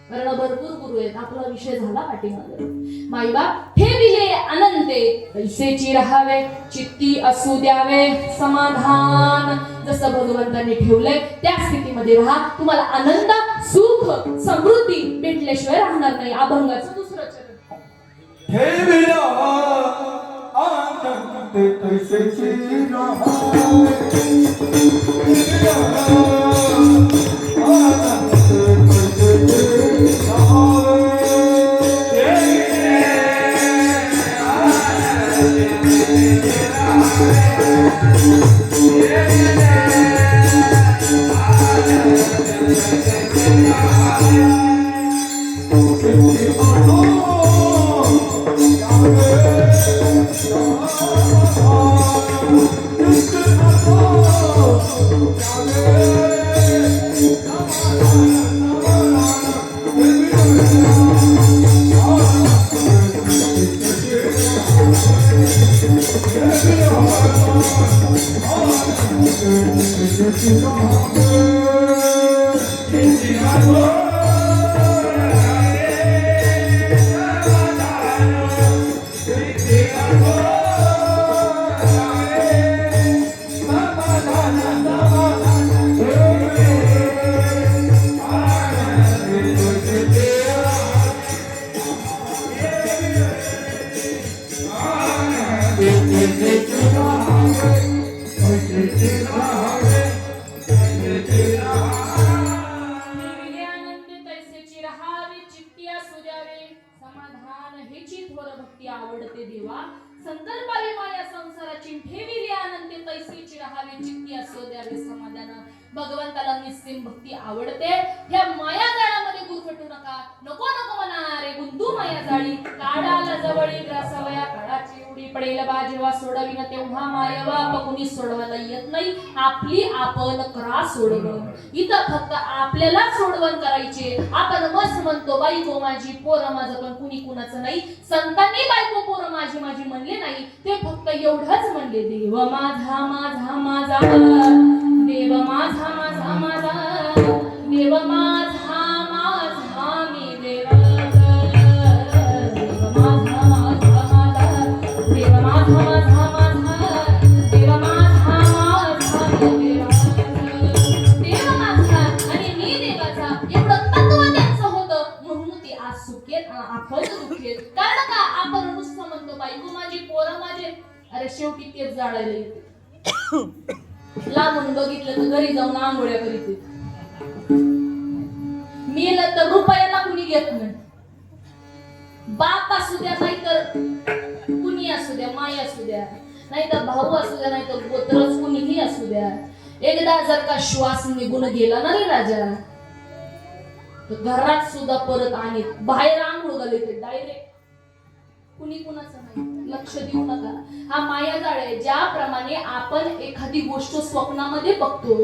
कारण भरपूर गुरु आहेत आपला विषय झाला पाठीमागे माईबाप ठेविले अनंते पैसेची राहावे चित्ती असू द्यावे समाधान जसं भगवंतांनी ठेवलंय त्या स्थितीमध्ये राहा तुम्हाला आनंद सुख समृद्धी भेटल्याशिवाय राहणार नाही अभंगाचं दुसरं चरण ठेविला अनंते पैसेची निर्विल्यानंद तैसेची राहावे चित्ती असू द्यावे समाधान हेची थोर भक्ती आवडते देवा संकल्पावे माया संसाराची ठेविली आनंदी तैसेची राहावे चित्ती असू द्यावे समाधान भगवंताला निस्सीम भक्ती आवडते ह्या माया जाळामध्ये गुरफटू नका नको नको म्हणारे गुंतू माया जाळी काढाला जवळी ग्रासवया काळाची उडी पडेल बा जेव्हा सोडविन तेव्हा मायवा कुणी सोडवायला येत नाही आपली आपण करा सोडवण इथं फक्त आपल्याला सोडवण करायचे आपण मस्त म्हणतो बायको माझी पोरं माझं पण कुणी कुणाचं नाही संतांनी बायको पोरं माझी माझी म्हणले नाही ते फक्त एवढंच म्हणले देव माझा माझा माझा देव माझा माझा माझा देव माझा माझा मी देव देव माझा माझा माझा देव माझा माझा माझा देव माझा माझा देव देव माझा आणि मी देवाचा एवढं तत्व त्यांचं होतं म्हणून ते आज सुखेत आपण दुखेत कारण का आपण नुसतं म्हणतो बायको माझी पोरं माझे अरे शेवटी तेच जाळायला येते लांबून बघितलं तर घरी जाऊन आंघोळ्या करीत मेलं तर रुपयाला कुणी घेत नाही बाप असू द्या नाहीतर कुणी असू द्या माई असू द्या नाहीतर भाऊ असू द्या नाहीतर गोत्रच कुणीही असू द्या एकदा जर का श्वास निघून गेला ना रे राजा तर घरात सुद्धा परत आणि बाहेर आंघोळ घालते ते डायरेक्ट कुणी कुणाचं नाही लक्ष देऊ नका हा मायाजाळ आहे ज्याप्रमाणे आपण एखादी गोष्ट स्वप्नामध्ये बघतो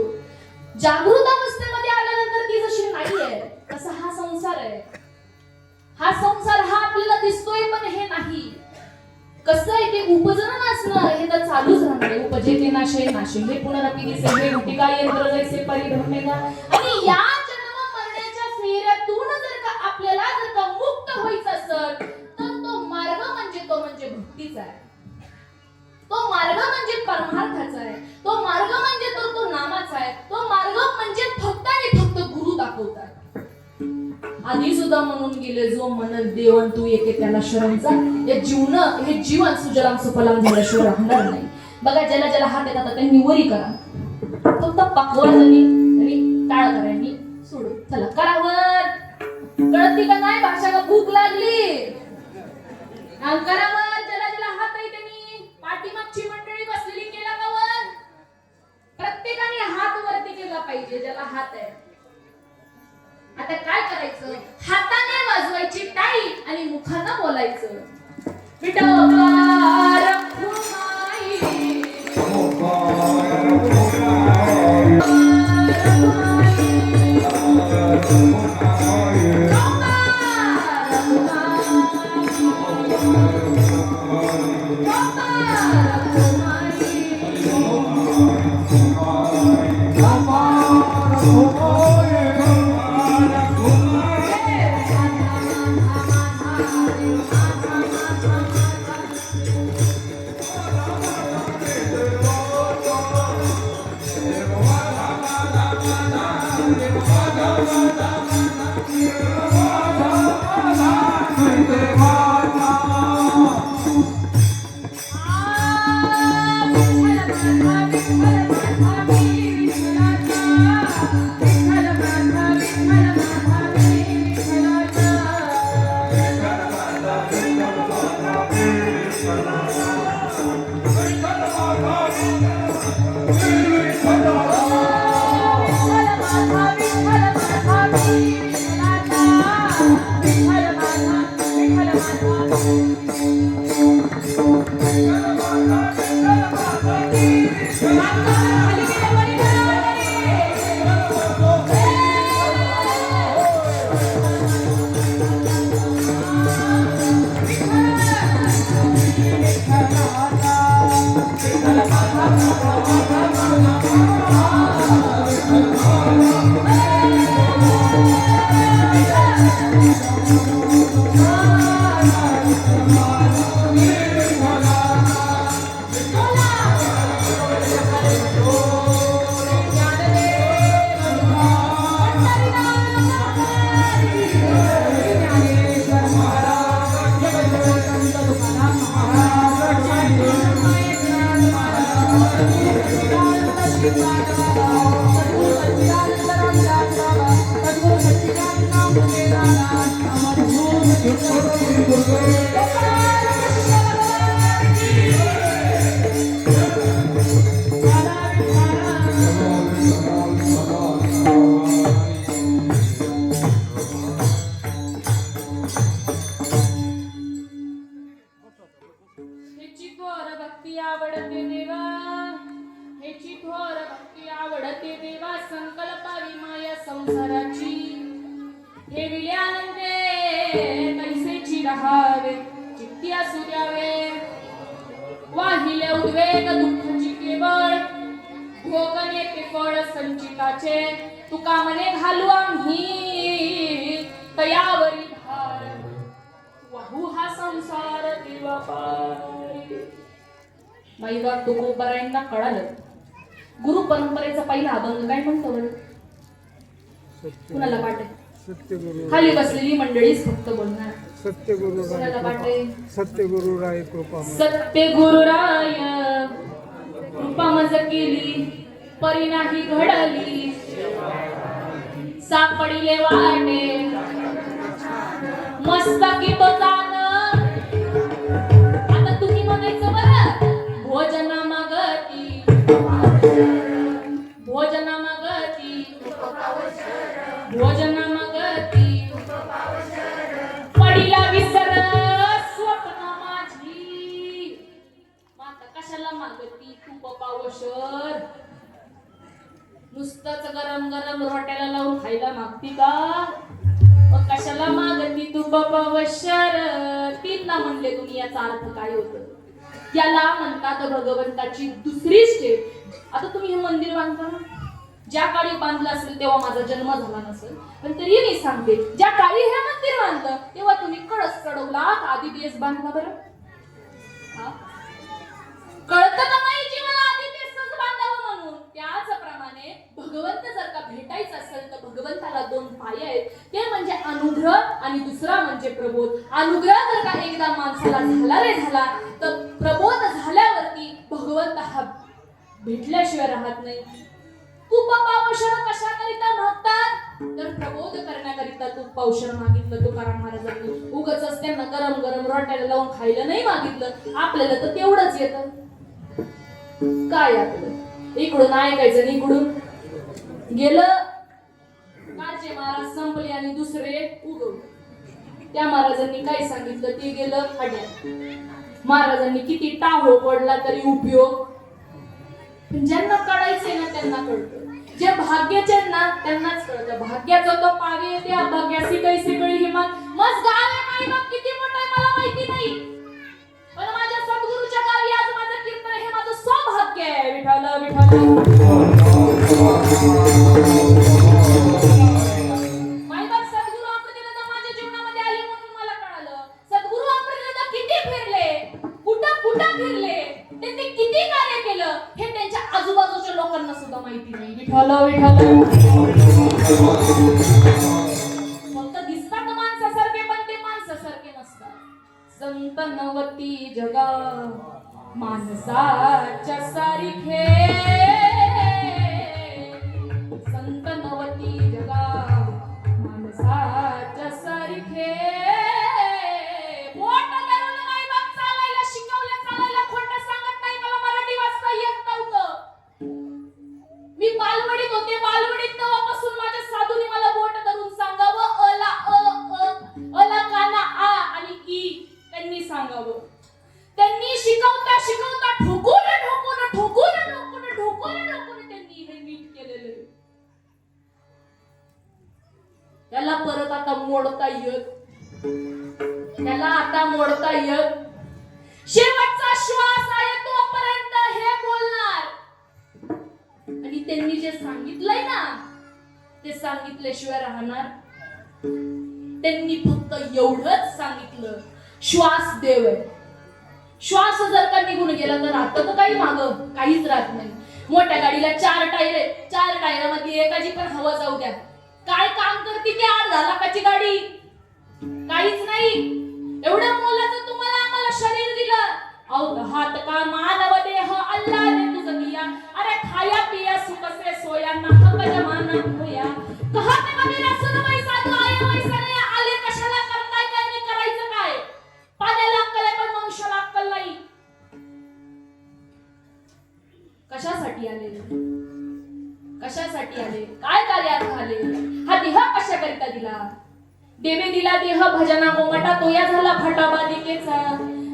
जागृत अवस्थेमध्ये आल्यानंतर ती जशी नाही आहे तसा हा संसार आहे हा संसार हा आपल्याला दिसतोय पण हे नाही कसं आहे ते उपजन नसणार हे तर चालूच राहणार उपजेते नाशे नाशे हे पुनरपी दिसे हे उटिका यंत्र जैसे परिभ्रमेगा आणि या जन्म मरण्याच्या फेऱ्यातून जर का आपल्याला जर का मुक्त व्हायचं असेल तर तो मार्ग म्हणजे भक्तीचा आहे तो मार्ग म्हणजे परमार्थाचा आहे तो मार्ग म्हणजे तो नामाचा आहे तो मार्ग म्हणजे फक्त आणि फक्त गुरु दाखवतात आधी सुद्धा म्हणून गेले जो म्हणत देवन तू एके त्याला शरणचा हे जीवन सुजलाम सुफलाम झाल्याशिवाय राहणार नाही बघा ज्याला ज्याला हात येतात त्यांनी वरी करा फक्त पकवाज आणि टाळ करायनी सोडू चला करावर कळती का नाही भाषाला भूक लागली अंकारावर ज्याला ज्याला हात आहे त्यांनी पाठीमागची मंडळी बसलेली केला का वर प्रत्येकाने हात वरती केला पाहिजे ज्याला हात आहे आता काय करायचं हाताने वाजवायची टाळी आणि मुखानं बोलायचं विठोबा रखुमाई भक्ती आवडते देवा, हेची थोर भक्ती आवडते देवा. संकल्पावी माया संसाराची, हे विले आनंदे कैसेची राहावे. चित्ती असू द्यावे वाहिले उद्वेग दुःखाची केवळ, भोगन येते फळ संचिताचे. तुका मने घालू आम्ही तयावरी धार, वाहू हा संसार देवा पारी. माईबा तुकोबारायांना कळालं गुरु परंपरेचा पहिला अभंग काय म्हणतो बरं? कुणाला वाटे? खाली बसलेली मंडळीच फक्त बोलणार. सत्यगुरु कुणाला वाटे? सत्यगुरु राय कृपा सत्यगुरु राय कृपा मज केली, परी नाही घडली. सापडिले वाटे मस्तकी तो जाण. आता तुम्ही म्हणायचं बरं, भोजना मागती भोजना मागती भोजना मागती, पडिला विसर स्वप्न माझी. माता कशाला मागती तूप पावशर? नुसतंच गरम गरम रोट्याला लावून खायला मागती का? मग कशाला मागती तूप पावशर? तीन ना म्हणले तुम्ही, याचा अर्थ काय होतं? याला म्हणतात भगवंताची दुसरी स्टेप. आता तुम्ही हे मंदिर बांधता ना, ज्या काळी बांधलं असेल तेव्हा माझा जन्म झाला नसेल, पण तरी मी सांगते, ज्या काळी हे मंदिर बांधलं तेव्हा तुम्ही कळस चढवला का आधी बेस बांधला बरं? कळतं का नाही की मला आधी बेसच बांधावं म्हणून? त्याचप्रमाणे भगवंत जर का भेटायचं असेल तर भगवंताला दोन पाय आहेत, ते म्हणजे अनुग्रह आणि दुसरा म्हणजे प्रबोध. अनुग्रह जर का एकदा माणसाला झाला रे झाला, तर प्रबोध झाल्यावरती भगवंत हा भेटल्याशिवाय राहत नाही. तूप पावशर कशाकरिता मागतात? तर प्रबोध करण्याकरिता तूप पावशर मागितलं तुकाराम महाराजांनी. उगाच त्यांना गरम गरम रोट्याला लावून खायला नाही मागितलं. आपल्याला तर तेवढंच येतं. काय आपलं इकडून ऐकायचं आणि इकडून गेलं. कालचे महाराज संपले आणि दुसरे उगवले. त्या महाराजांनी काय सांगितलं ते गेलं खड्यात. महाराजांनी किती टाहो पडला तरी उपयोग. ज्यांना कळायचंय ना त्यांना कळतं, जे भाग्याचे ना त्यांनाच कळतं. भाग्याचा तो पावी येते अभाग्यासी कैसे कळी हे मग गाव आहे माई बाप किती मोठं आहे मला माहिती नाही, पण माझ्या सद्गुरूच्या गावी आज माझं कीर्तन हे माझं सौभाग्य आहे. विठ्ठल विठ्ठल माई बाप सद्गुरू अमृतदादा माझ्या जीवनामध्ये आले म्हणून मला कळालं. सद्गुरू अमृतदादा किती फिरले, कुठं कुठं फिरले, त्यांनी किती कार्य केलं हे त्यांच्या आजूबाजूच्या लोकांना सुद्धा माहिती नाही. विठ्ठल विठ्ठल फक्त दिसतात माणसासारखे पण ते माणसासारखे नसतात. संत नवती जगा माणसाच्या सारखे, संत नवती जगा माणसाच्या सारखे. बोट धरून मायबाप चालायला शिकवलं, चालायला खोटं सांगत नाही. मला मराठी वाचता येत नव्हतं. मी बालवडीत होते, बालवडीत तेव्हापासून माझ्या साधूने मला बोट धरून सांगावं अला अला काना आ आणि ई त्यांनी सांगावं. त्यांनी शिकवता शिकवता ठोकून ठोकून ठोकून ठोकून ठोकून ठोकून त्यांनी हे नीट केलेलं. याला परत आता मोडता येत, त्याला आता मोडता येत. शेवटचा श्वास आहे तोपर्यंत हे बोलणार. आणि त्यांनी जे सांगितलंय ना ते सांगितल्याशिवाय राहणार. त्यांनी फक्त एवढंच सांगितलं, श्वास देव आहे. श्वास जर का निघून गेला तर राहतं का काही मागं? काहीच राहत नाही. मोठ्या गाडीला 4 टायर आहेत, 4 टायरामध्ये एकाची पण हवा जाऊ द्या, काय काम करते ती 8 लाखाची गाडी? काहीच नाही. एवढं मोलाचं तुम्हाला आम्हाला शरीर दिलं. अहो हात का मानव देह अल्लाहने तुझं दिया. अरे खाया पिया सुख से सोया नाहक जमाना होया. कहत मेरा सुनवाई साधू आये वैसा नाही आले. कशाला करताय काय नाही करायचं काय? पाण्याला अक्कल आहे पण मनुष्याला अक्कल नाही. कशासाठी आले? कशासाठी आले? काय कार्यार्थ आले? हा देह कशाकरिता दिला? देवे दिला देह भजना गोमटा तोया झाला फटाबालिकेचा.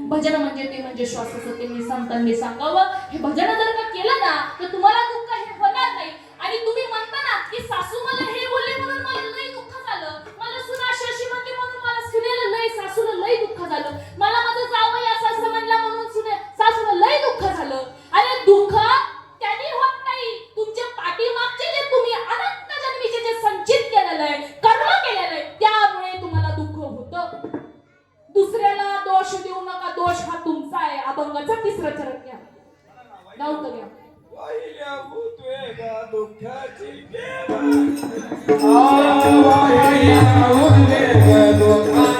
भजन म्हणजे ते म्हणजे श्वास असं त्यांनी संतांनी सांगावं. हे भजन जर का केलं ना तर तुम्हाला दुःख हे होणार नाही. आणि तुम्ही म्हणता ना की सासू मला हे बोलले म्हणून मला लई दुःख झालं, मला सुना अशी म्हणली म्हणून मला सुनेला लई सासूला लई दुःख झालं, मला माझं जावई असं म्हणला म्हणून सासूला लई दुःख झालं. अरे दुःख त्यांनी होत नाही, तुमच्या पाठीमागचे जे तुम्ही अनंत जन्मीचे जे संचित केलेलं आहे, कर्म केलेलं आहे, त्यामुळे तुम्हाला दुःख होतं. दुसऱ्याला दोष देऊ नका, दोष हा तुमचा आहे. अभंगाचं 3रं चरण घ्या, गाऊन घ्या. वाहिल्या उद्वेगा दुःखाची वाहिल्या उद्वेगा दुःखाची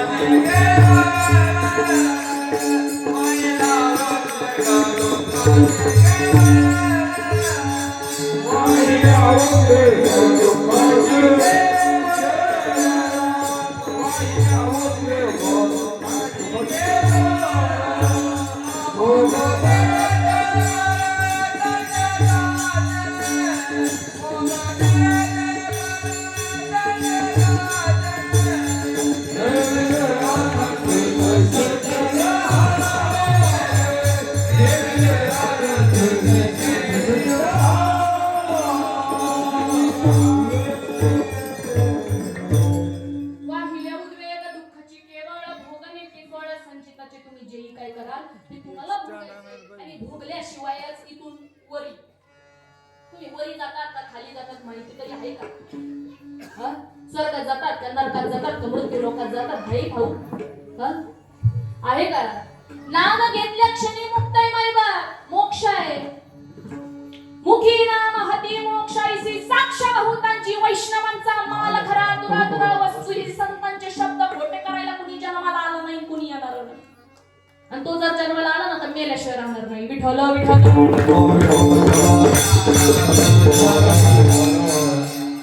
भोगल्याशिवायच इथून वरी तुम्ही वरी जातात का खाली जातात माहिती तरी आहे का? स्वर्गात जातात का नरकात जातात का मृत्यू लोकात जातात भाई भाऊ आहे का? नाम घेतल्या क्षणी मुक्त आहे मायबा, मोक्ष आहे. मुखी नाम हती मोक्षाईसी साक्ष बहुतांची वैष्णवांचा माल खरा दुरा दुरा वस्तू ही संतांचे शब्द खोटे करायला कुणी जन्माला आलं नाही, कुणी येणार नाही. आणि तो जर जन्माला आला ना तर मेल्याशिवाय राहणार नाही. विठ्ठल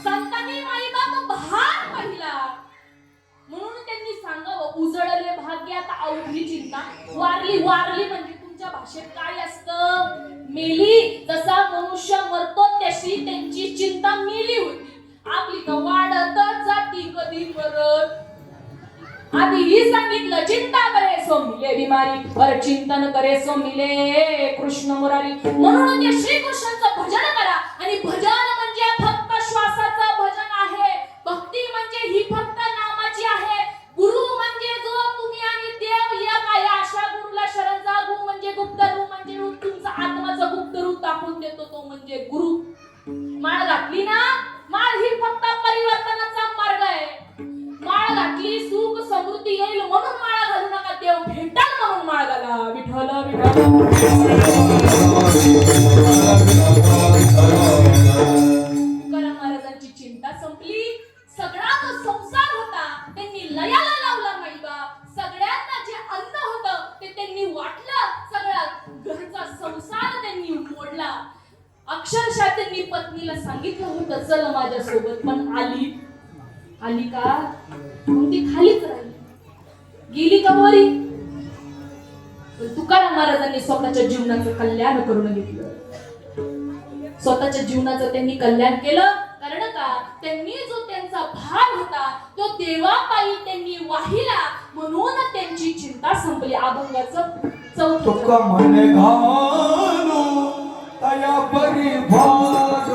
संतांनी माईबाप भार पाहिला म्हणून त्यांनी सांगावं, उजळले भाग्यात अवघी चिंता, वारली वारली म्हणजे तुमच्या भाषेत काय असतं? मेली. जसा मनुष्य मरतो तशी त्यांची चिंता मेली होती. आपली तर वाढत जाती कधी परत. आधी ही सांगितलं, चिंता करे सो मिले बिमारी, और चिंतन करे सो मिले कृष्ण मुरारी. म्हणून ते श्रीकृष्णाचं भजन करा. आणि भजन म्हणजे फक्त श्वासाचं भजन आहे. भक्ती म्हणजे ही फक्त नामाची आहे. गुरु म्हणजे जो तुम्ही आणि देव एक आहे. अशा गुरुला शरण जा. गुरु म्हणजे गुप्त रूप, म्हणजे तुमचा आत्माचं गुप्त रूप दाखवून देतो, तो म्हणजे गुरु. माळ घातली ना, माळ ही फक्त परिवर्तनाचा मार्ग आहे. माळ घातली सुख समृद्धी येईल म्हणून माळ घालू नका, देव भेटल म्हणून माळ घाला. विठ्ठल तुकाराम महाराजांची चिंता संपली. सगळा जो संसार होता त्यांनी लयाला लावला माईबा. सगळ्यांना जे अन्न होतं ते त्यांनी वाटलं. सगळा घरचा संसार त्यांनी मोडला. अक्षरशः त्यांनी पत्नीला सांगितलं होतं, चल माझ्यासोबत, पण आली का? मग ती खालीच राहिली. गेली का वरी? तुकाराम महाराजांनी स्वतःच्या जीवनाचं कल्याण करून घेतलं. स्वतःच्या जीवनाचं त्यांनी कल्याण केलं. कारण का? त्यांनी जो त्यांचा भार होता तो देवापायी त्यांनी वाहिला, म्हणून त्यांची चिंता संपली. अभंगाचं 4थं तुका म्हणे घालो तया परिभाग,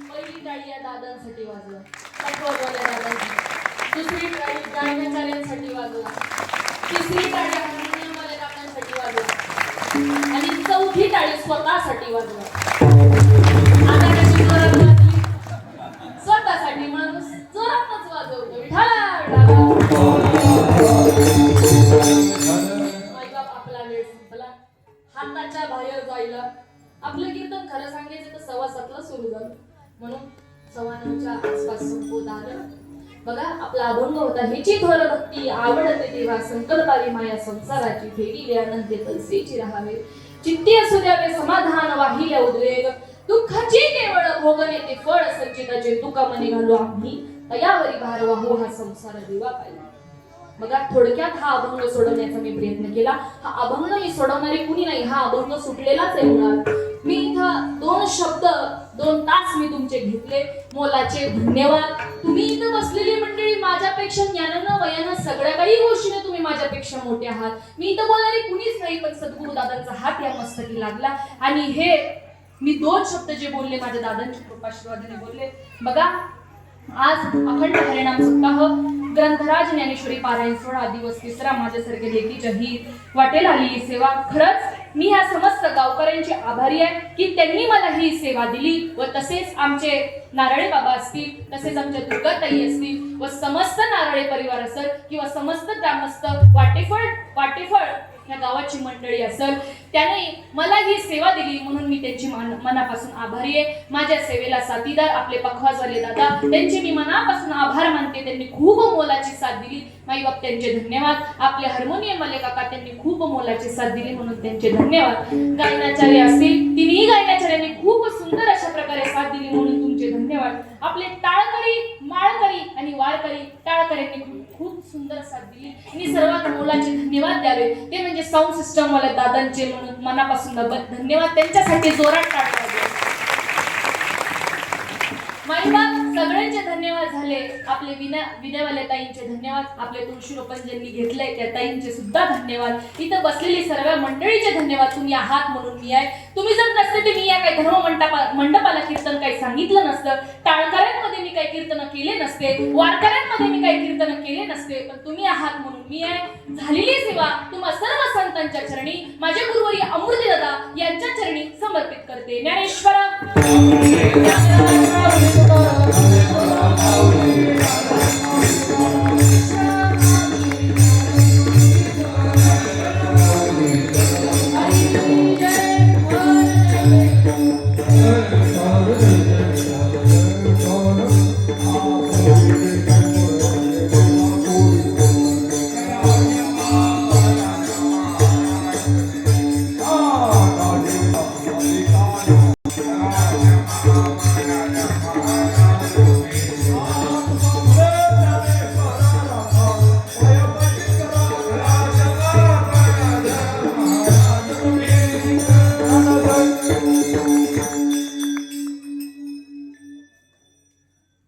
पहिली टाळी या दादांसाठी वाजवा, पटवर्धवाल्या दादांसाठी. दुसरी टाळी गायनाचार्यांसाठी वाजवा. तिसरी टाळी हार्मोनियमवाल्या काकांसाठी वाजवा. आणि चौथी टाळी स्वतःसाठी वाजवा. आता कशी जोरात वाजली? स्वतःसाठी माणूस जोरातच वाजवतो. विठाला मायबाप आपला वेळ संपला. हाताच्या बाहेर जायला आपलं कीर्तन खरं सांगायचं तर 7:15ला सुरू झालं, म्हणून 9:15च्या आसपास संपवत आलं. बघा आपला अभंग होता, हेची थोर भक्ती आवडते तेव्हा संकल्पावी माया संसाराची ठेविले आनंदे तलसेची राहावे. चित्ती असू द्यावे समाधान वाहिल्या उद्वेग दुःखाची केवळ भोगणे ते फळ संचिताचे तुका मने घालू आम्ही तयावरी भार वाहू हा संसार देवा पाहिजे. बघा थोडक्यात हा अभंग सोडवण्याचा मी प्रयत्न केला. हा अभंग मी सोडवणारी कुणी नाही, हा अभंग सुटलेलाच आहे मुळात. मी इथं 2 शब्द 2 तास मी तुमचे घेतले, मोलाचे धन्यवाद. तुम्ही इथं बसलेली मंडळी माझ्यापेक्षा ज्ञानानं वयानं सगळ्या काही गोष्टीने तुम्ही माझ्यापेक्षा मोठे आहात. मी इथं बोलणारी कुणीच नाही, पण सद्गुरू दादांचा हात या मस्तकी लागला. आणि हे मी 2 शब्द जे बोलले माझ्या दादांच्या कृपाशीर्वादाने बोलले. बघा आज अखंड हरिनाम सप्ताह, ग्रंथराज ज्ञानेश्वरी पारायण सोहळा, दिवस 3रा. माझ्यासारख्या लेकीच्या ही वाटेल आली ही सेवा. खरंच मी ह्या समस्त गावकऱ्यांची आभारी आहे की त्यांनी मला ही सेवा दिली. व तसेच आमचे नारळे बाबा असतील, तसेच आमच्या दुर्गाताई असतील व समस्त नारळे परिवार असेल किंवा समस्त ग्रामस्थ वाटेफळ या गावाची मंडळी असेल, त्याने मला ही सेवा दिली म्हणून मी त्यांची मनापासून आभारी आहे. माझ्या सेवेला साथीदार आपले पखवाजवाले दादा, त्यांचे मी मनापासून आभार मानते. त्यांनी खूप मोलाची साथ दिली. माईबाप त्यांचे धन्यवाद. आपले हार्मोनियम वाले काका त्यांनी खूप मोलाची साथ दिली म्हणून त्यांचे धन्यवाद. गायनाचार्य असतील, तिन्ही गायनाचार्यांनी खूप सुंदर अशा प्रकारे साथ दिली म्हणून तुमचे धन्यवाद. आपले टाळकरी, माळकरी आणि वारकरी, टाळकऱ्यांनी खूप सुंदर साथ दिली. आणि सर्वात मोलाचे धन्यवाद द्यावे ते म्हणजे साऊंड सिस्टम वाल्या दादांचे, म्हणून मनापासून धन्यवाद. त्यांच्यासाठी जोरात टाळ्या वाजवा. माईबाप सगळ्यांचे धन्यवाद झाले. आपले विद्यावाल्या ताईंचे धन्यवाद. आपले तुळशीरोपण ज्यांनी घेतलंय त्या ताईंचे सुद्धा धन्यवाद. इथं बसलेली सर्व मंडळीचे धन्यवाद. तुम्ही आहात म्हणून मी आहे. तुम्ही जर नसते ते मी या काही धर्म मंडपाला कीर्तन काही सांगितलं नसतं, टाळकऱ्यांमध्ये मी काही कीर्तन केले नसते, वारकऱ्यांमध्ये मी काही कीर्तन केले नसते, पण तुम्ही आहात म्हणून मी आहे. झालेली सेवा तुम्हा सर्व संतांच्या चरणी, माझे गुरुवर्य अमृतदादा यांच्या चरणी समर्पित करते. ज्ञानेश्वर